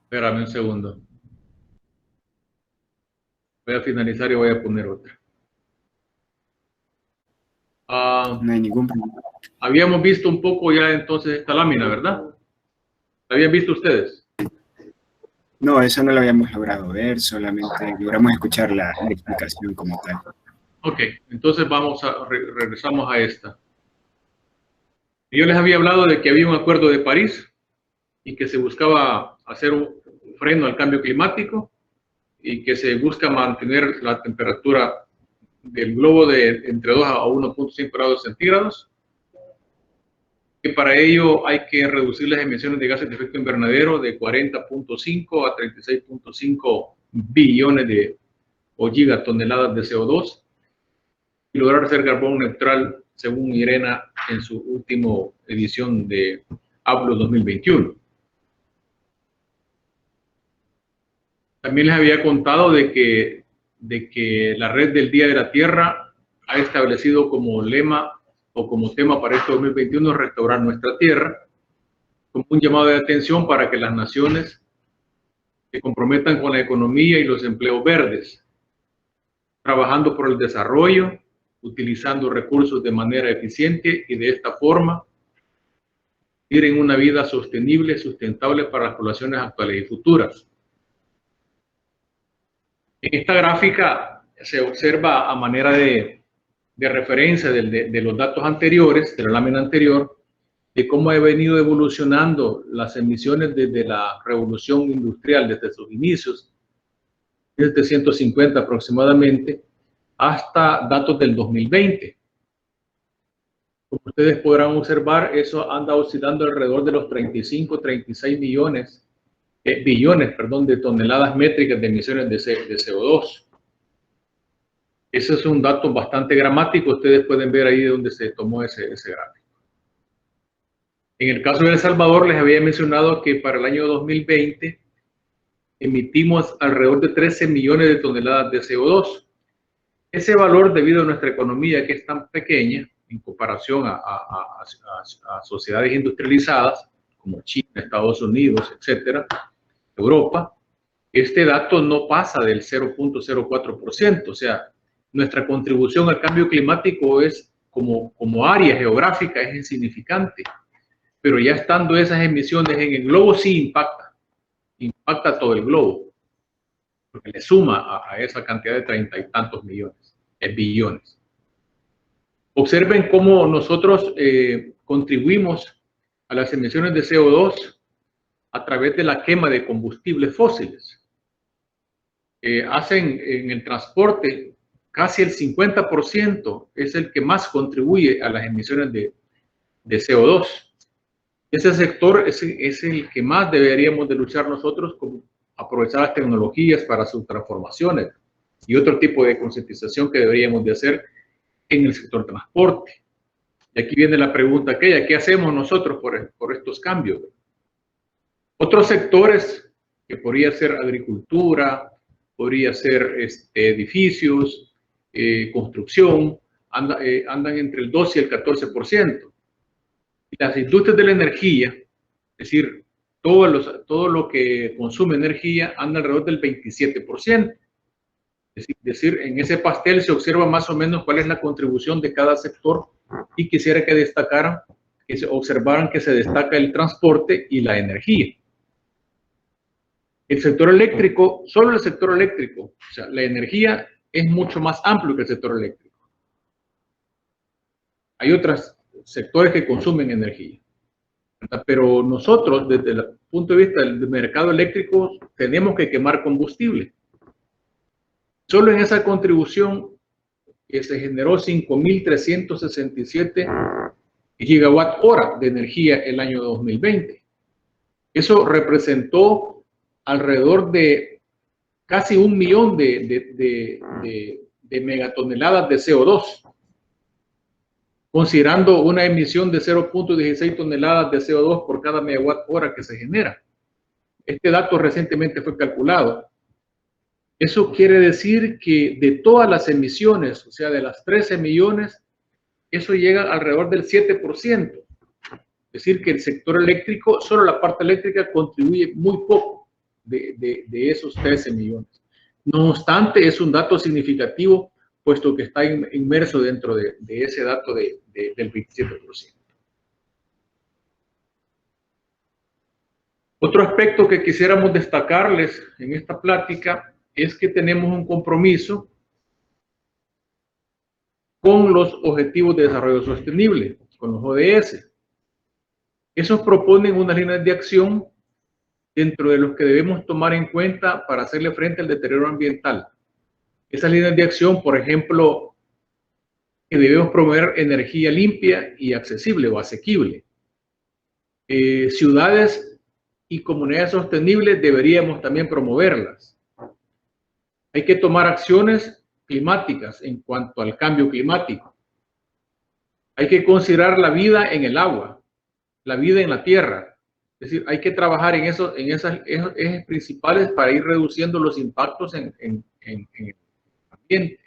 Espérame un segundo. Voy a finalizar y voy a poner otra. No hay ningún problema. Habíamos visto un poco ya entonces esta lámina, ¿verdad? ¿La habían visto ustedes? No, eso no lo habíamos logrado ver, solamente logramos escuchar la explicación como tal. Ok, entonces regresamos a esta. Yo les había hablado de que había un acuerdo de París y que se buscaba hacer un freno al cambio climático y que se busca mantener la temperatura del globo de entre 2 a 1.5 grados centígrados, que para ello hay que reducir las emisiones de gases de efecto invernadero de 40.5 a 36.5 billones o gigatoneladas de CO2 y lograr ser carbón neutral, según IRENA en su última edición de Outlook 2021. También les había contado de que la Red del Día de la Tierra ha establecido como lema o como tema para este 2021 restaurar nuestra tierra, como un llamado de atención para que las naciones se comprometan con la economía y los empleos verdes, trabajando por el desarrollo, utilizando recursos de manera eficiente y de esta forma ir en una vida sostenible, sustentable para las poblaciones actuales y futuras. En esta gráfica se observa a manera de referencia de los datos anteriores, de la lámina anterior, de cómo ha venido evolucionando las emisiones desde la revolución industrial, desde sus inicios, 1750 aproximadamente, hasta datos del 2020. Como ustedes podrán observar, eso anda oscilando alrededor de los 36 billones de toneladas métricas de emisiones de CO2. Ese es un dato bastante dramático. Ustedes pueden ver ahí de donde se tomó ese gráfico. En el caso de El Salvador, les había mencionado que para el año 2020 emitimos alrededor de 13 millones de toneladas de CO2. Ese valor, debido a nuestra economía que es tan pequeña en comparación a sociedades industrializadas como China, Estados Unidos, etcétera, Europa, este dato no pasa del 0.04%. O sea, nuestra contribución al cambio climático es como área geográfica es insignificante, pero ya estando esas emisiones en el globo sí impacta todo el globo, porque le suma a esa cantidad de 30 y tantos millones, billones. Observen cómo nosotros contribuimos a las emisiones de CO2 a través de la quema de combustibles fósiles. Hacen en el transporte casi el 50% es el que más contribuye a las emisiones de CO2. Ese sector es el que más deberíamos de luchar nosotros con aprovechar las tecnologías para sus transformaciones y otro tipo de concientización que deberíamos de hacer en el sector transporte. Y aquí viene la pregunta aquella, ¿qué hacemos nosotros por estos cambios? Otros sectores que podría ser agricultura, podría ser edificios, construcción, andan entre el 12 y el 14%. Y las industrias de la energía, es decir, todo lo que consume energía, anda alrededor del 27%. Es decir, en ese pastel se observa más o menos cuál es la contribución de cada sector y quisiera que destacaran, que se observaran que se destaca el transporte y la energía. El sector eléctrico, solo el sector eléctrico, o sea, la energía es mucho más amplio que el sector eléctrico. Hay otros sectores que consumen energía, ¿verdad? Pero nosotros, desde el punto de vista del mercado eléctrico, tenemos que quemar combustible. Solo en esa contribución que se generó 5.367 gigawatt hora de energía el año 2020. Eso representó alrededor de casi 1 millón de megatoneladas de CO2, considerando una emisión de 0.16 toneladas de CO2 por cada megawatt hora que se genera. Este dato recientemente fue calculado. Eso quiere decir que de todas las emisiones, o sea, de las 13 millones, eso llega alrededor del 7%. Es decir, que el sector eléctrico, solo la parte eléctrica contribuye muy poco de esos 13 millones. No obstante, es un dato significativo, puesto que está inmerso dentro de ese dato del 27%. Otro aspecto que quisiéramos destacarles en esta plática es que tenemos un compromiso con los Objetivos de Desarrollo Sostenible, con los ODS. Esos proponen unas líneas de acción dentro de los que debemos tomar en cuenta para hacerle frente al deterioro ambiental. Esas líneas de acción, por ejemplo, que debemos promover energía limpia y accesible o asequible. Ciudades y comunidades sostenibles deberíamos también promoverlas. Hay que tomar acciones climáticas en cuanto al cambio climático. Hay que considerar la vida en el agua, la vida en la tierra. Es decir, hay que trabajar en esos ejes principales para ir reduciendo los impactos en el ambiente.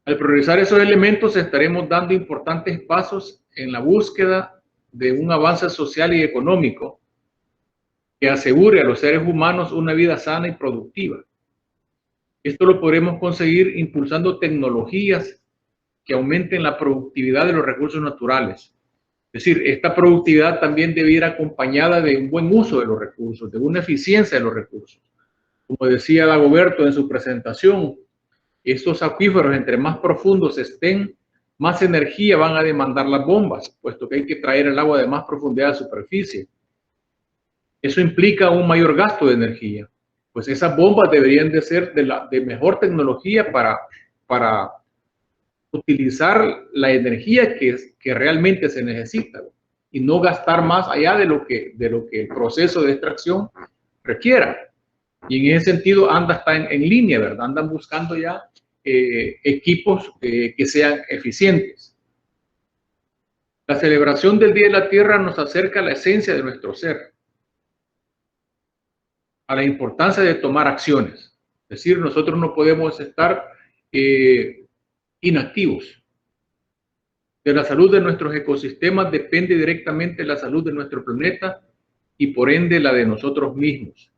Al priorizar esos elementos, estaremos dando importantes pasos en la búsqueda de un avance social y económico que asegure a los seres humanos una vida sana y productiva. Esto lo podremos conseguir impulsando tecnologías que aumenten la productividad de los recursos naturales. Es decir, esta productividad también debe ir acompañada de un buen uso de los recursos, de una eficiencia de los recursos. Como decía Dagoberto en su presentación, estos acuíferos, entre más profundos estén, más energía van a demandar las bombas, puesto que hay que traer el agua de más profundidad a superficie. Eso implica un mayor gasto de energía. Pues esas bombas deberían de ser de mejor tecnología para utilizar la energía que realmente se necesita y no gastar más allá de lo que el proceso de extracción requiera. Y en ese sentido está en línea, ¿verdad? Andan buscando ya equipos que sean eficientes. La celebración del Día de la Tierra nos acerca a la esencia de nuestro ser, a la importancia de tomar acciones. Es decir, nosotros no podemos estar inactivos. De la salud de nuestros ecosistemas depende directamente la salud de nuestro planeta y por ende la de nosotros mismos.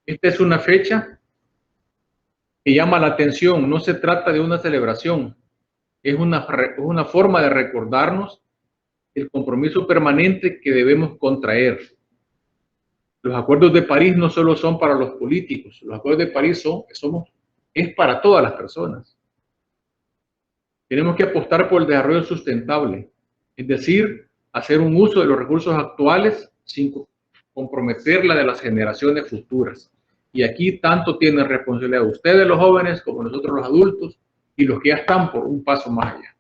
Esta es una fecha que llama la atención. No se trata de una celebración, Es una forma de recordarnos el compromiso permanente que debemos contraer. Los acuerdos de París no solo son para los políticos, los acuerdos de París es para todas las personas. Tenemos que apostar por el desarrollo sustentable, es decir, hacer un uso de los recursos actuales sin comprometer la de las generaciones futuras. Y aquí tanto tienen responsabilidad ustedes los jóvenes como nosotros los adultos y los que ya están por un paso más allá.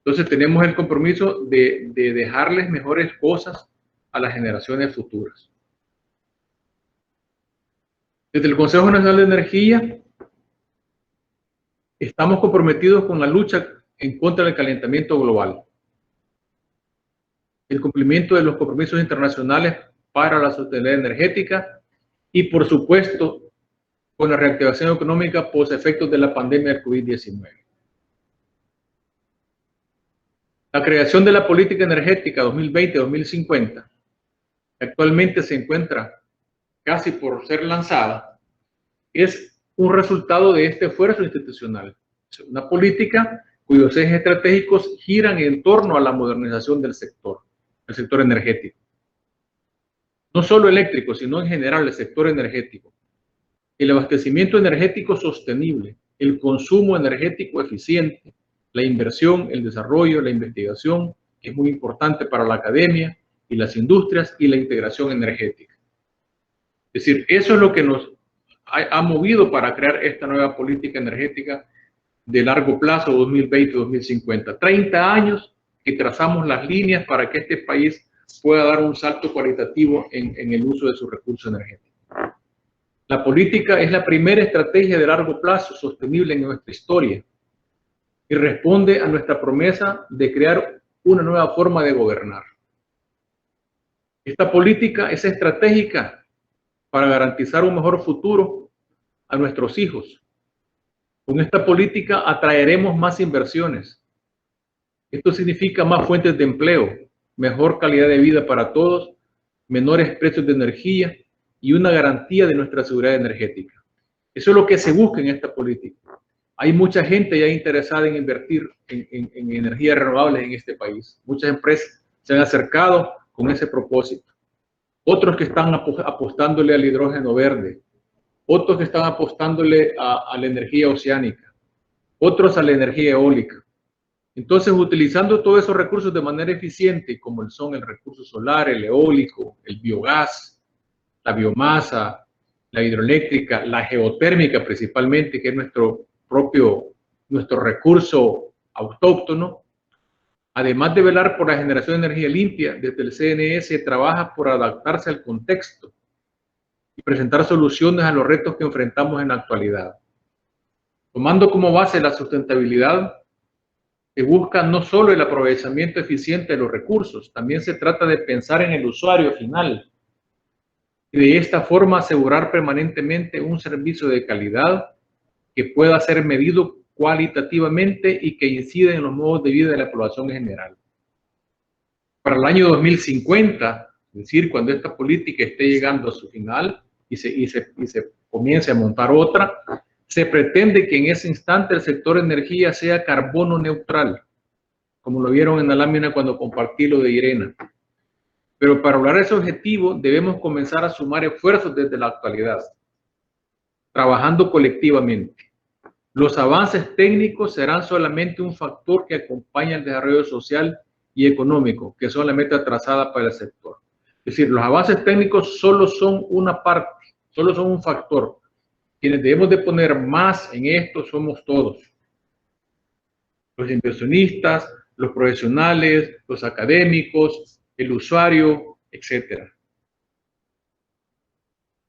Entonces tenemos el compromiso de dejarles mejores cosas a las generaciones futuras. Desde el Consejo Nacional de Energía estamos comprometidos con la lucha en contra del calentamiento global, el cumplimiento de los compromisos internacionales para la sostenibilidad energética y, por supuesto, con la reactivación económica post efectos de la pandemia del COVID-19. La creación de la política energética 2020-2050, que actualmente se encuentra casi por ser lanzada, es un resultado de este esfuerzo institucional. Es una política cuyos ejes estratégicos giran en torno a la modernización del sector energético. No solo eléctrico, sino en general el sector energético. El abastecimiento energético sostenible, el consumo energético eficiente, la inversión, el desarrollo, la investigación, que es muy importante para la academia y las industrias, y la integración energética. Es decir, eso es lo que nos ha movido para crear esta nueva política energética de largo plazo 2020-2050. 30 años que trazamos las líneas para que este país pueda dar un salto cualitativo en el uso de sus recursos energéticos. La política es la primera estrategia de largo plazo sostenible en nuestra historia y responde a nuestra promesa de crear una nueva forma de gobernar. Esta política es estratégica para garantizar un mejor futuro a nuestros hijos. Con esta política atraeremos más inversiones. Esto significa más fuentes de empleo, mejor calidad de vida para todos, menores precios de energía y una garantía de nuestra seguridad energética. Eso es lo que se busca en esta política. Hay mucha gente ya interesada en invertir en energías renovables en este país. Muchas empresas se han acercado con ese propósito. Otros que están apostándole al hidrógeno verde. Otros que están apostándole a la energía oceánica. Otros a la energía eólica. Entonces, utilizando todos esos recursos de manera eficiente, como son el recurso solar, el eólico, el biogás, la biomasa, la hidroeléctrica, la geotérmica principalmente, que es nuestro recurso autóctono, además de velar por la generación de energía limpia, desde el CNE se trabaja por adaptarse al contexto y presentar soluciones a los retos que enfrentamos en la actualidad. Tomando como base la sustentabilidad, se busca no solo el aprovechamiento eficiente de los recursos, también se trata de pensar en el usuario final y de esta forma asegurar permanentemente un servicio de calidad que pueda ser medido cualitativamente y que incida en los modos de vida de la población en general. Para el año 2050, es decir, cuando esta política esté llegando a su final y se comience a montar otra, se pretende que en ese instante el sector energía sea carbono neutral, como lo vieron en la lámina cuando compartí lo de Irena. Pero para lograr ese objetivo debemos comenzar a sumar esfuerzos desde la actualidad, trabajando colectivamente. Los avances técnicos serán solamente un factor que acompaña el desarrollo social y económico, que son la meta trazada para el sector. Es decir, los avances técnicos solo son una parte, solo son un factor. Quienes debemos de poner más en esto somos todos. Los inversionistas, los profesionales, los académicos, el usuario, etc.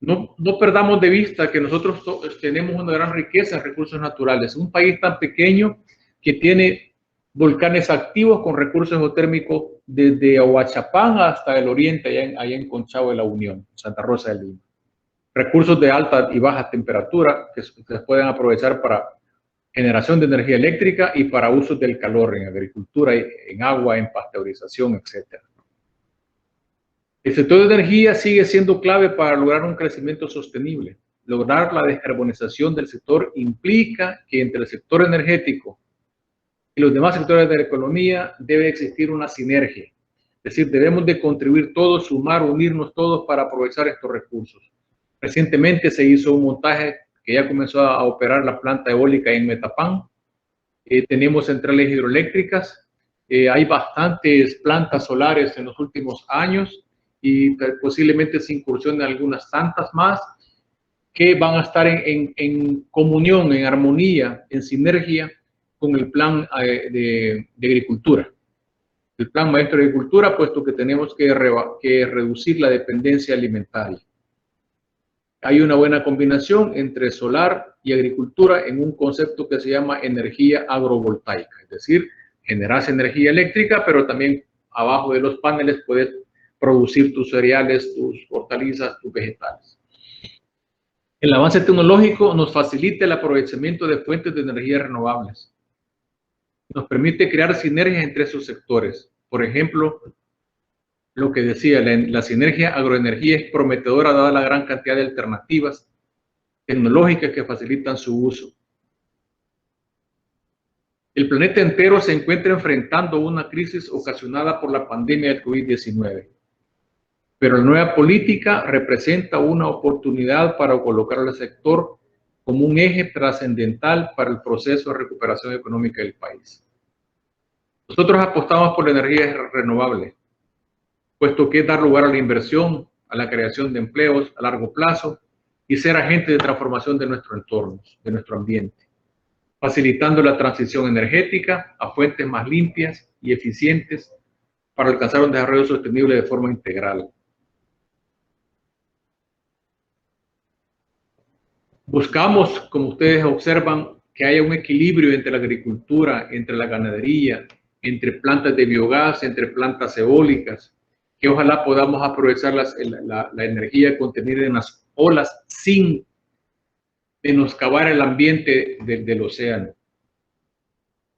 No perdamos de vista que nosotros tenemos una gran riqueza en recursos naturales. Un país tan pequeño que tiene volcanes activos con recursos geotérmicos desde Ahuachapán hasta el oriente, allá en Conchavo de la Unión, Santa Rosa de Lima. Recursos de alta y baja temperatura que se pueden aprovechar para generación de energía eléctrica y para usos del calor en agricultura, en agua, en pasteurización, etc. El sector de energía sigue siendo clave para lograr un crecimiento sostenible. Lograr la descarbonización del sector implica que entre el sector energético y los demás sectores de la economía debe existir una sinergia. Es decir, debemos de contribuir todos, sumar, unirnos todos para aprovechar estos recursos. Recientemente se hizo un montaje que ya comenzó a operar la planta eólica en Metapán. Tenemos centrales hidroeléctricas. Hay bastantes plantas solares en los últimos años y posiblemente se incursionen algunas tantas más que van a estar en comunión, en armonía, en sinergia con el plan de agricultura. El plan maestro de agricultura, puesto que tenemos que reducir la dependencia alimentaria. Hay una buena combinación entre solar y agricultura en un concepto que se llama energía agrovoltaica, es decir, generas energía eléctrica, pero también abajo de los paneles puedes producir tus cereales, tus hortalizas, tus vegetales. El avance tecnológico nos facilita el aprovechamiento de fuentes de energía renovables. Nos permite crear sinergias entre esos sectores. Por ejemplo, lo que decía, la sinergia agroenergía es prometedora dada la gran cantidad de alternativas tecnológicas que facilitan su uso. El planeta entero se encuentra enfrentando una crisis ocasionada por la pandemia del COVID-19. Pero la nueva política representa una oportunidad para colocar al sector como un eje trascendental para el proceso de recuperación económica del país. Nosotros apostamos por la energía renovable, puesto que es dar lugar a la inversión, a la creación de empleos a largo plazo y ser agente de transformación de nuestro entorno, de nuestro ambiente, facilitando la transición energética a fuentes más limpias y eficientes para alcanzar un desarrollo sostenible de forma integral. Buscamos, como ustedes observan, que haya un equilibrio entre la agricultura, entre la ganadería, entre plantas de biogás, entre plantas eólicas, que ojalá podamos aprovechar la energía contenida en las olas sin menoscabar el ambiente del océano.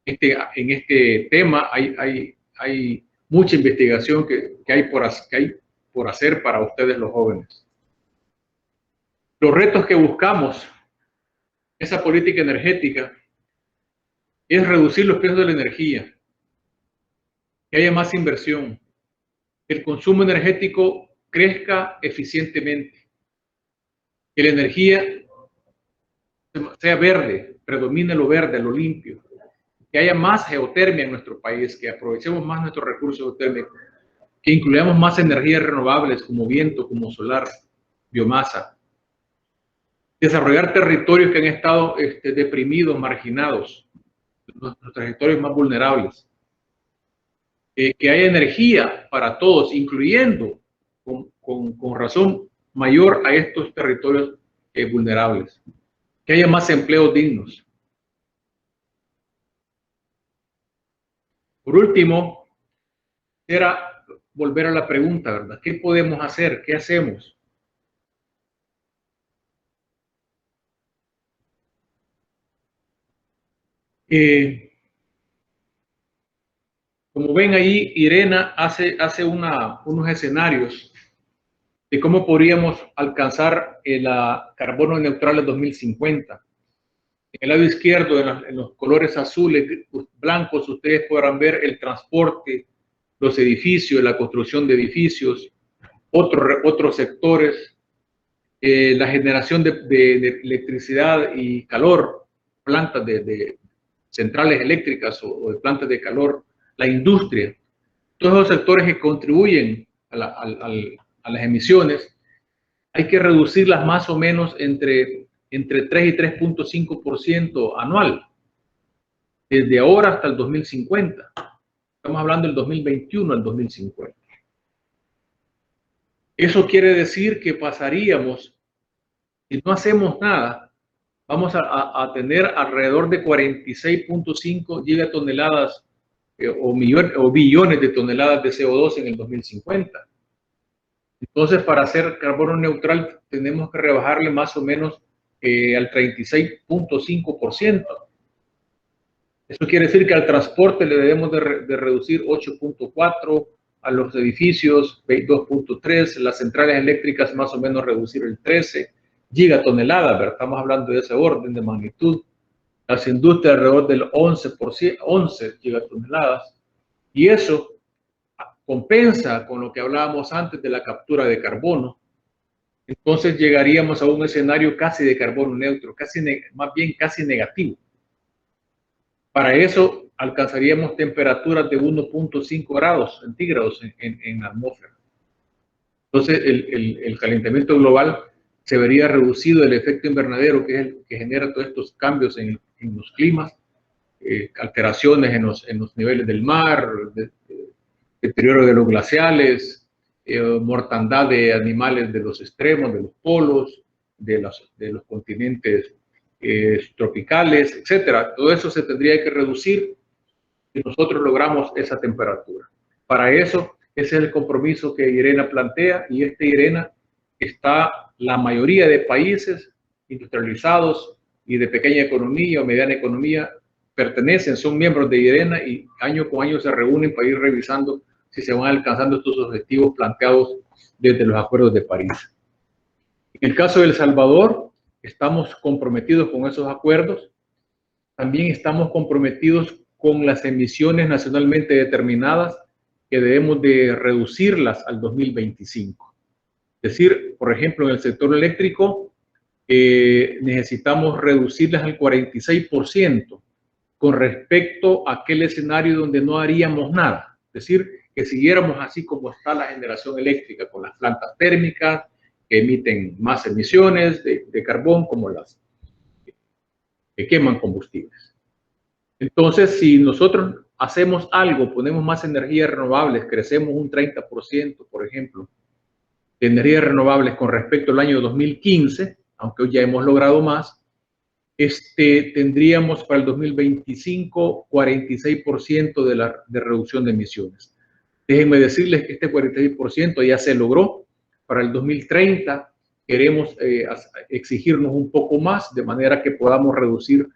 En este tema hay mucha investigación que hay por hacer para ustedes los jóvenes. Los retos que buscamos, esa política energética, es reducir los precios de la energía, que haya más inversión, que el consumo energético crezca eficientemente, que la energía sea verde, predomine lo verde, lo limpio, que haya más geotermia en nuestro país, que aprovechemos más nuestros recursos geotérmicos, que incluyamos más energías renovables como viento, como solar, biomasa. Desarrollar territorios que han estado deprimidos, marginados, nuestros territorios más vulnerables. Que haya energía para todos, incluyendo con razón mayor a estos territorios vulnerables. Que haya más empleos dignos. Por último, era volver a la pregunta, ¿verdad? ¿Qué podemos hacer? ¿Qué hacemos? Como ven ahí, Irena hace unos escenarios de cómo podríamos alcanzar el carbono neutral en 2050. En el lado izquierdo, en los colores azules, blancos, ustedes podrán ver el transporte, los edificios, la construcción de edificios, otros sectores, la generación de electricidad y calor, plantas de centrales eléctricas o de plantas de calor, la industria, todos los sectores que contribuyen a las emisiones, hay que reducirlas más o menos entre 3 y 3.5% anual, desde ahora hasta el 2050. Estamos hablando del 2021 al 2050. Eso quiere decir que pasaríamos, si no hacemos nada, vamos a tener alrededor de 46.5 gigatoneladas o billones de toneladas de CO2 en el 2050. Entonces, para hacer carbono neutral, tenemos que rebajarle más o menos al 36.5%. Eso quiere decir que al transporte le debemos de reducir 8.4%, a los edificios 2.3%, las centrales eléctricas más o menos reducir el 13%, gigatoneladas, ¿verdad? Estamos hablando de ese orden de magnitud. las industrias alrededor del 11%, 11 gigatoneladas, y eso compensa con lo que hablábamos antes de la captura de carbono. Entonces llegaríamos a un escenario casi de carbono neutro, más bien casi negativo. Para eso alcanzaríamos temperaturas de 1.5 grados centígrados en la atmósfera. Entonces el calentamiento global se vería reducido, el efecto invernadero, que es el que genera todos estos cambios en los climas, alteraciones en los niveles del mar, deterioro de los glaciales, mortandad de animales de los extremos, de los polos, de los continentes tropicales, etcétera. Todo eso se tendría que reducir si nosotros logramos esa temperatura. Para eso, ese es el compromiso que IRENA plantea, y IRENA está la mayoría de países industrializados y de pequeña economía o mediana economía pertenecen, son miembros de IRENA, y año con año se reúnen para ir revisando si se van alcanzando estos objetivos planteados desde los acuerdos de París. En el caso de El Salvador, estamos comprometidos con esos acuerdos. También estamos comprometidos con las emisiones nacionalmente determinadas, que debemos de reducirlas al 2025. Es decir, por ejemplo, en el sector eléctrico, necesitamos reducirlas al 46% con respecto a aquel escenario donde no haríamos nada. Es decir, que siguiéramos así como está la generación eléctrica, con las plantas térmicas que emiten más emisiones de carbón, como las que queman combustibles. Entonces, si nosotros hacemos algo, ponemos más energías renovables, crecemos un 30%, por ejemplo, de energías renovables con respecto al año 2015, aunque hoy ya hemos logrado más, tendríamos para el 2025 46% de reducción de emisiones. Déjenme decirles que este 46% ya se logró. Para el 2030 queremos exigirnos un poco más, de manera que podamos reducir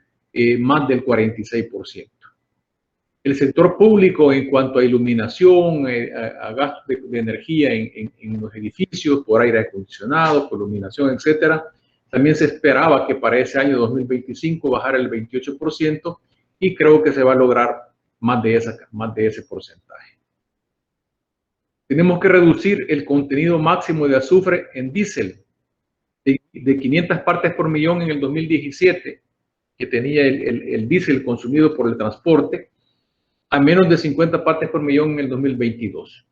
más del 46%. El sector público, en cuanto a iluminación, a gastos de energía en los edificios, por aire acondicionado, por iluminación, etcétera, también se esperaba que para ese año 2025 bajara el 28%, y creo que se va a lograr más de ese porcentaje. Tenemos que reducir el contenido máximo de azufre en diésel de 500 partes por millón en el 2017, que tenía el diésel consumido por el transporte, a menos de 50 partes por millón en el 2022.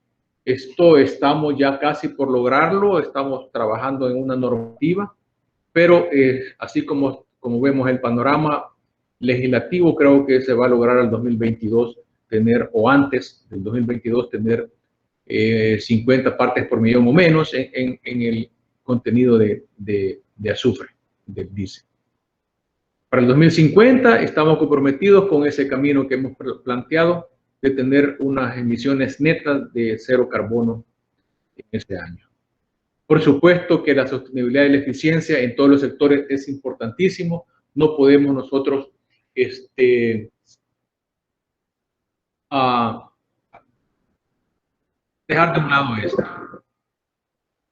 Esto estamos ya casi por lograrlo, estamos trabajando en una normativa, pero así como vemos el panorama legislativo, creo que se va a lograr al 2022 tener, o antes del 2022 tener 50 partes por millón o menos en el contenido de azufre del diésel. Para el 2050 estamos comprometidos con ese camino que hemos planteado de tener unas emisiones netas de cero carbono en este año. Por supuesto que la sostenibilidad y la eficiencia en todos los sectores es importantísimo. No podemos nosotros dejar de un lado esto.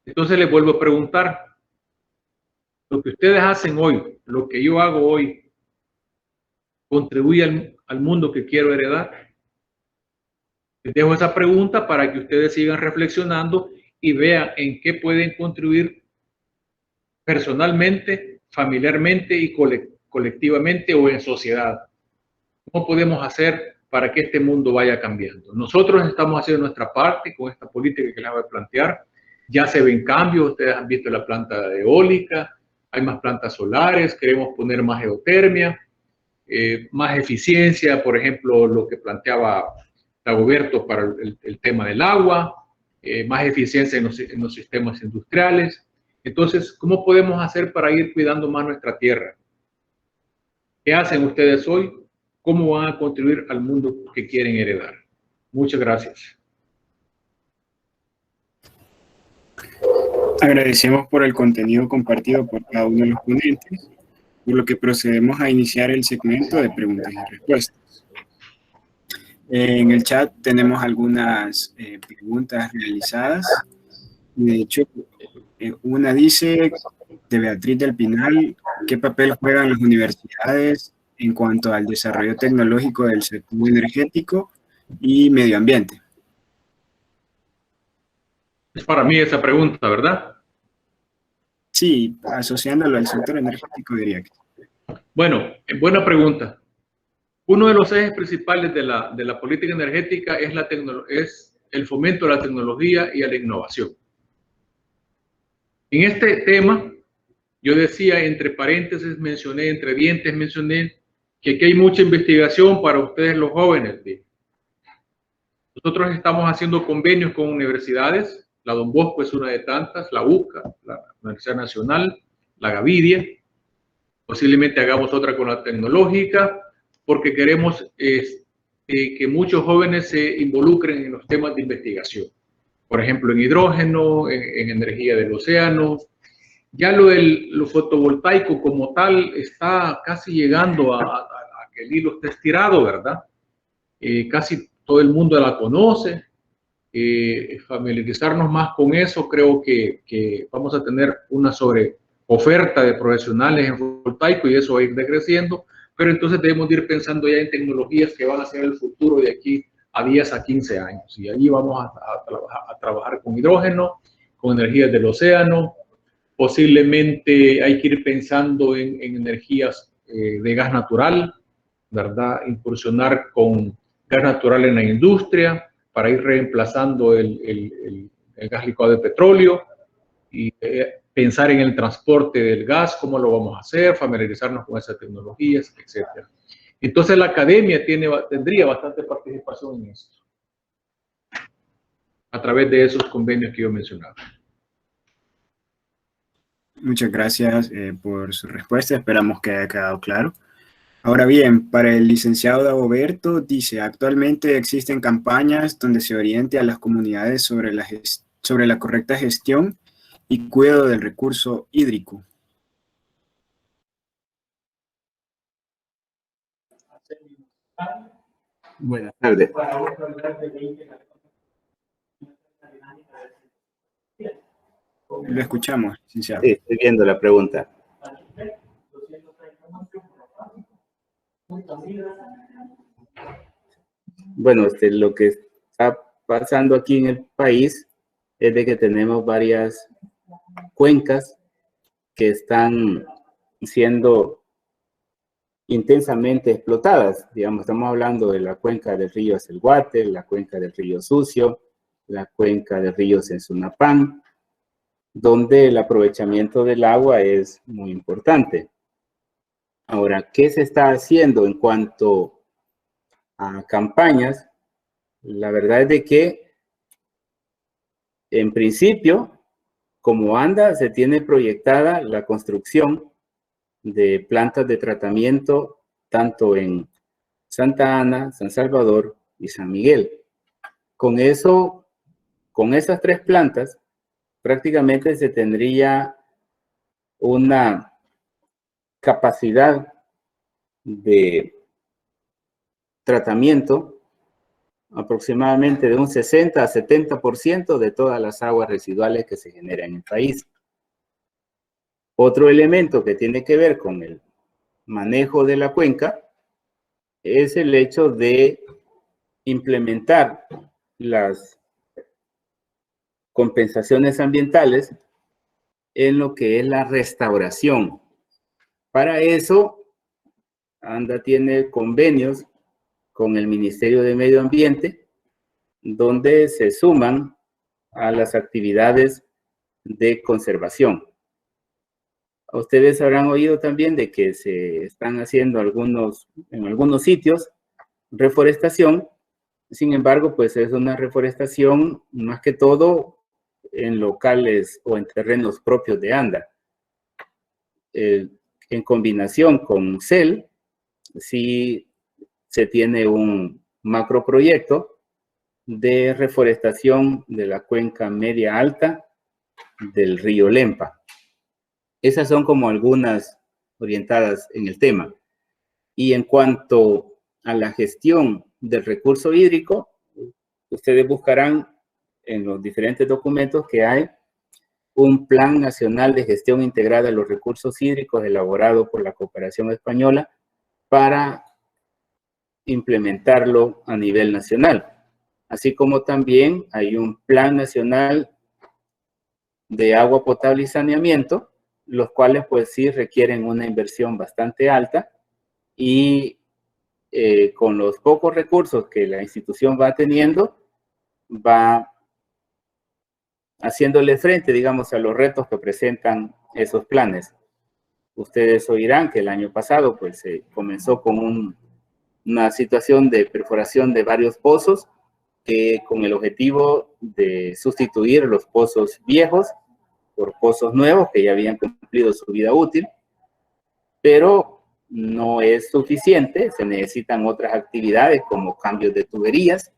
Entonces les vuelvo a preguntar, lo que ustedes hacen hoy, lo que yo hago hoy, ¿contribuye al mundo que quiero heredar? Les dejo esa pregunta para que ustedes sigan reflexionando y vean en qué pueden contribuir personalmente, familiarmente y colectivamente, o en sociedad. ¿Cómo podemos hacer para que este mundo vaya cambiando? Nosotros estamos haciendo nuestra parte con esta política que les voy a plantear. Ya se ven cambios, ustedes han visto la planta eólica, hay más plantas solares, queremos poner más geotermia, más eficiencia, por ejemplo, lo que planteaba Dagoberto para el tema del agua, más eficiencia en los sistemas industriales. Entonces, ¿cómo podemos hacer para ir cuidando más nuestra tierra? ¿Qué hacen ustedes hoy? ¿Cómo van a contribuir al mundo que quieren heredar? Muchas gracias. Agradecemos por el contenido compartido por cada uno de los ponentes, por lo que procedemos a iniciar el segmento de preguntas y respuestas. En el chat tenemos algunas preguntas realizadas. De hecho, una dice, de Beatriz del Pinal, ¿qué papel juegan las universidades en cuanto al desarrollo tecnológico del sector energético y medio ambiente? Es para mí esa pregunta, ¿verdad? Sí, asociándolo al sector energético diría que. Bueno, buena pregunta. Uno de los ejes principales de la política energética es el fomento a la tecnología y a la innovación. En este tema, yo decía, entre paréntesis mencioné, entre dientes mencioné, que aquí hay mucha investigación para ustedes los jóvenes. Nosotros estamos haciendo convenios con universidades, la Don Bosco es una de tantas, la UCA, la Universidad Nacional, la Gavidia, posiblemente hagamos otra con la tecnológica, porque queremos que muchos jóvenes se involucren en los temas de investigación. Por ejemplo, en hidrógeno, en energía del océano. Ya lo fotovoltaico como tal está casi llegando a que el hilo esté estirado, ¿verdad? Casi todo el mundo la conoce. Familiarizarnos más con eso, creo que vamos a tener una oferta de profesionales en fotovoltaico y eso va a ir decreciendo, pero entonces debemos ir pensando ya en tecnologías que van a ser el futuro de aquí a 10 a 15 años. Y allí vamos a trabajar con hidrógeno, con energías del océano. Posiblemente hay que ir pensando en energías de gas natural, ¿verdad? Incursionar con gas natural en la industria para ir reemplazando el gas licuado de petróleo y pensar en el transporte del gas, cómo lo vamos a hacer, familiarizarnos con esas tecnologías, etc. Entonces la academia tendría bastante participación en esto, a través de esos convenios que yo mencionaba. Muchas gracias por su respuesta, esperamos que haya quedado claro. Ahora bien, para el licenciado Dagoberto, dice, actualmente existen campañas donde se oriente a las comunidades sobre la correcta gestión y cuidado del recurso hídrico. Buenas tardes. Lo escuchamos, licenciado. Sí, estoy viendo la pregunta. Bueno, lo que está pasando aquí en el país es de que tenemos varias cuencas que están siendo intensamente explotadas. Digamos, estamos hablando de la cuenca del río Acelguate, la cuenca del río Sucio, la cuenca del río Sensunapán, donde el aprovechamiento del agua es muy importante. Ahora, ¿qué se está haciendo en cuanto a campañas? La verdad es de que, en principio, como anda, se tiene proyectada la construcción de plantas de tratamiento tanto en Santa Ana, San Salvador y San Miguel. Con eso, con esas tres plantas, prácticamente se tendría una capacidad de tratamiento aproximadamente de un 60 a 70% de todas las aguas residuales que se generan en el país. Otro elemento que tiene que ver con el manejo de la cuenca es el hecho de implementar las compensaciones ambientales en lo que es la restauración. Para eso, ANDA tiene convenios con el Ministerio de Medio Ambiente, donde se suman a las actividades de conservación. Ustedes habrán oído también de que se están haciendo en algunos sitios reforestación. Sin embargo, pues es una reforestación más que todo en locales o en terrenos propios de ANDA. En combinación con CEL, sí se tiene un macroproyecto de reforestación de la cuenca media alta del río Lempa. Esas son como algunas orientadas en el tema. Y en cuanto a la gestión del recurso hídrico, ustedes buscarán en los diferentes documentos que hay un Plan Nacional de Gestión Integrada de los Recursos Hídricos elaborado por la Cooperación Española para implementarlo a nivel nacional. Así como también hay un plan nacional de agua potable y saneamiento, los cuales pues sí requieren una inversión bastante alta y con los pocos recursos que la institución va teniendo, va haciéndole frente, digamos, a los retos que presentan esos planes. Ustedes oirán que el año pasado pues se comenzó con una situación de perforación de varios pozos que con el objetivo de sustituir los pozos viejos por pozos nuevos que ya habían cumplido su vida útil, pero no es suficiente, se necesitan otras actividades como cambios de tuberías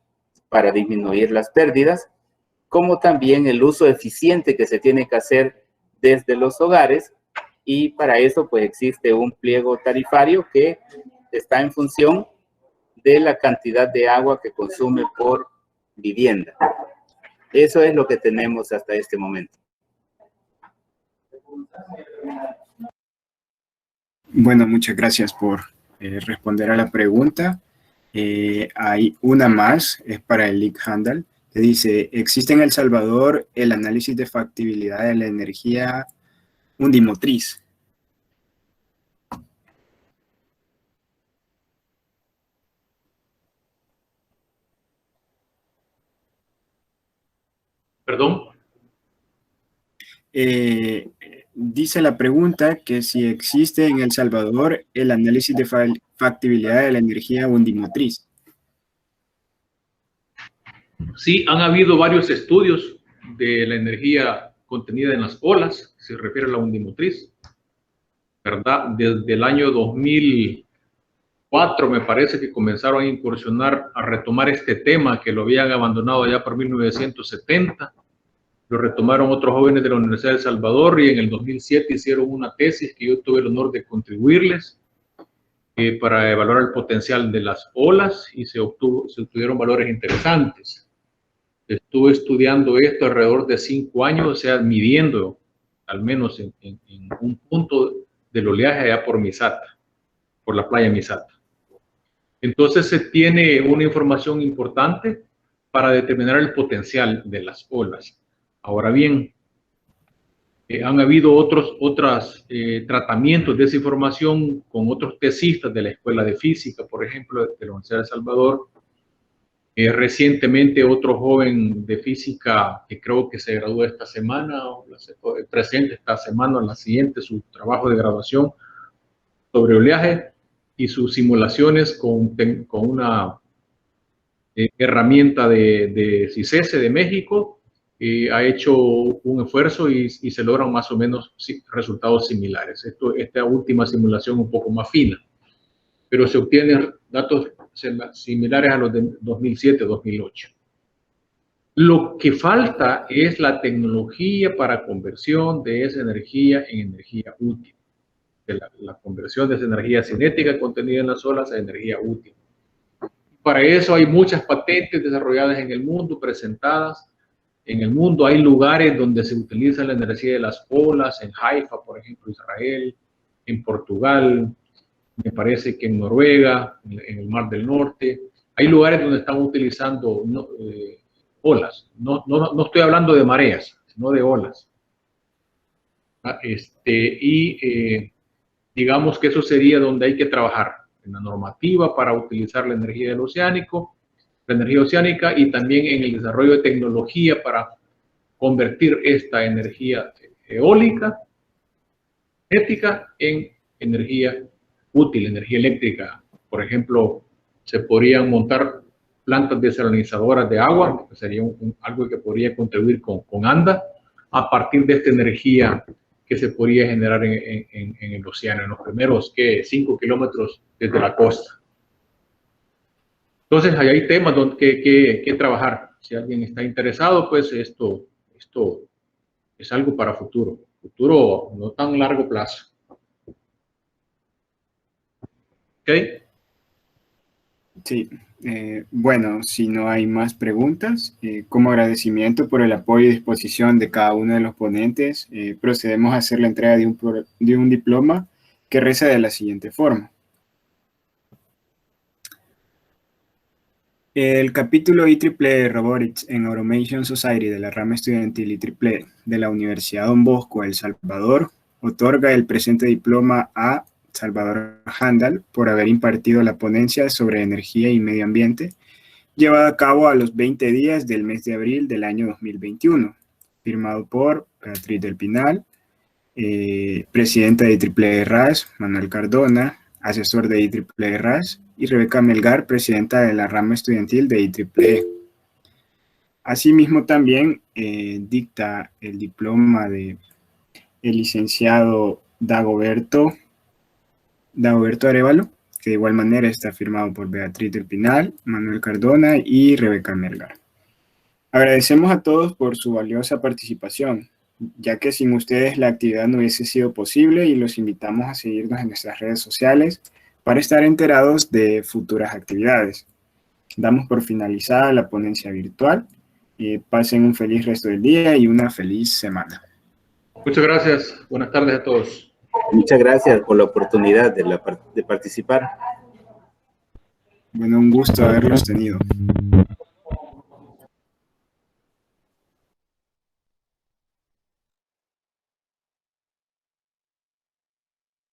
para disminuir las pérdidas, como también el uso eficiente que se tiene que hacer desde los hogares, y para eso pues existe un pliego tarifario que está en función de la cantidad de agua que consume por vivienda. Eso es lo que tenemos hasta este momento. Bueno, muchas gracias por responder a la pregunta. Hay una más, es para el Lick Handel, que dice, ¿existe en El Salvador el análisis de factibilidad de la energía undimotriz? ¿Perdón? Dice la pregunta que si existe en El Salvador el análisis de factibilidad de la energía undimotriz. Sí, han habido varios estudios de la energía contenida en las olas, se refiere a la undimotriz, ¿verdad? Desde el año 2004 me parece que comenzaron a incursionar, a retomar este tema que lo habían abandonado ya por 1970. Lo retomaron otros jóvenes de la Universidad de El Salvador y en el 2007 hicieron una tesis que yo tuve el honor de contribuirles para evaluar el potencial de las olas y se obtuvieron valores interesantes. Estuve estudiando esto alrededor de 5 años, o sea, midiendo al menos en un punto del oleaje allá por Misata, por la playa Misata. Entonces se tiene una información importante para determinar el potencial de las olas. Ahora bien, han habido otros tratamientos de esa información con otros tesistas de la Escuela de Física, por ejemplo, de la Universidad de El Salvador. Recientemente otro joven de física que creo que se graduó esta semana, o presente esta semana, o la siguiente, su trabajo de graduación sobre oleaje y sus simulaciones con una herramienta de CICESE de México. Ha hecho un esfuerzo y se logran más o menos resultados similares. Esta última simulación un poco más fina, pero se obtienen datos similares a los de 2007-2008. Lo que falta es la tecnología para conversión de esa energía en energía útil, de la conversión de esa energía cinética contenida en las olas a energía útil. Para eso hay muchas patentes desarrolladas en el mundo, presentadas en el mundo. Hay lugares donde se utiliza la energía de las olas, en Haifa, por ejemplo, Israel, en Portugal, me parece que en Noruega, en el Mar del Norte. Hay lugares donde están utilizando olas. No estoy hablando de mareas, sino de olas. Digamos que eso sería donde hay que trabajar, en la normativa para utilizar la energía del oceánico, la energía oceánica, y también en el desarrollo de tecnología para convertir esta energía eólica, ética, en energía útil, energía eléctrica. Por ejemplo, se podrían montar plantas desalinizadoras de agua, que sería algo que podría contribuir con ANDA, a partir de esta energía que se podría generar en el océano, en los primeros 5 kilómetros desde la costa. Entonces, ahí hay temas que trabajar. Si alguien está interesado, pues esto es algo para futuro no tan largo plazo. ¿Ok? Sí, bueno, si no hay más preguntas, como agradecimiento por el apoyo y disposición de cada uno de los ponentes, procedemos a hacer la entrega de un diploma que reza de la siguiente forma. El capítulo IEEE Robotics and Automation Society de la rama estudiantil IEEE de la Universidad Don Bosco, El Salvador, otorga el presente diploma a Salvador Handal por haber impartido la ponencia sobre energía y medio ambiente, llevada a cabo a los 20 días del mes de abril del año 2021, firmado por Beatriz del Pinal, presidenta de IEEE RAS, Manuel Cardona, asesor de IEEE RAS, y Rebeca Melgar, presidenta de la rama estudiantil de IEEE. Asimismo, también dicta el diploma de el licenciado Dagoberto Arévalo, que de igual manera está firmado por Beatriz del Pinal, Manuel Cardona y Rebeca Melgar. Agradecemos a todos por su valiosa participación, ya que sin ustedes la actividad no hubiese sido posible, y los invitamos a seguirnos en nuestras redes sociales para estar enterados de futuras actividades. Damos por finalizada la ponencia virtual. Pasen un feliz resto del día y una feliz semana. Muchas gracias. Buenas tardes a todos. Muchas gracias por la oportunidad de participar. Bueno, un gusto haberlos tenido.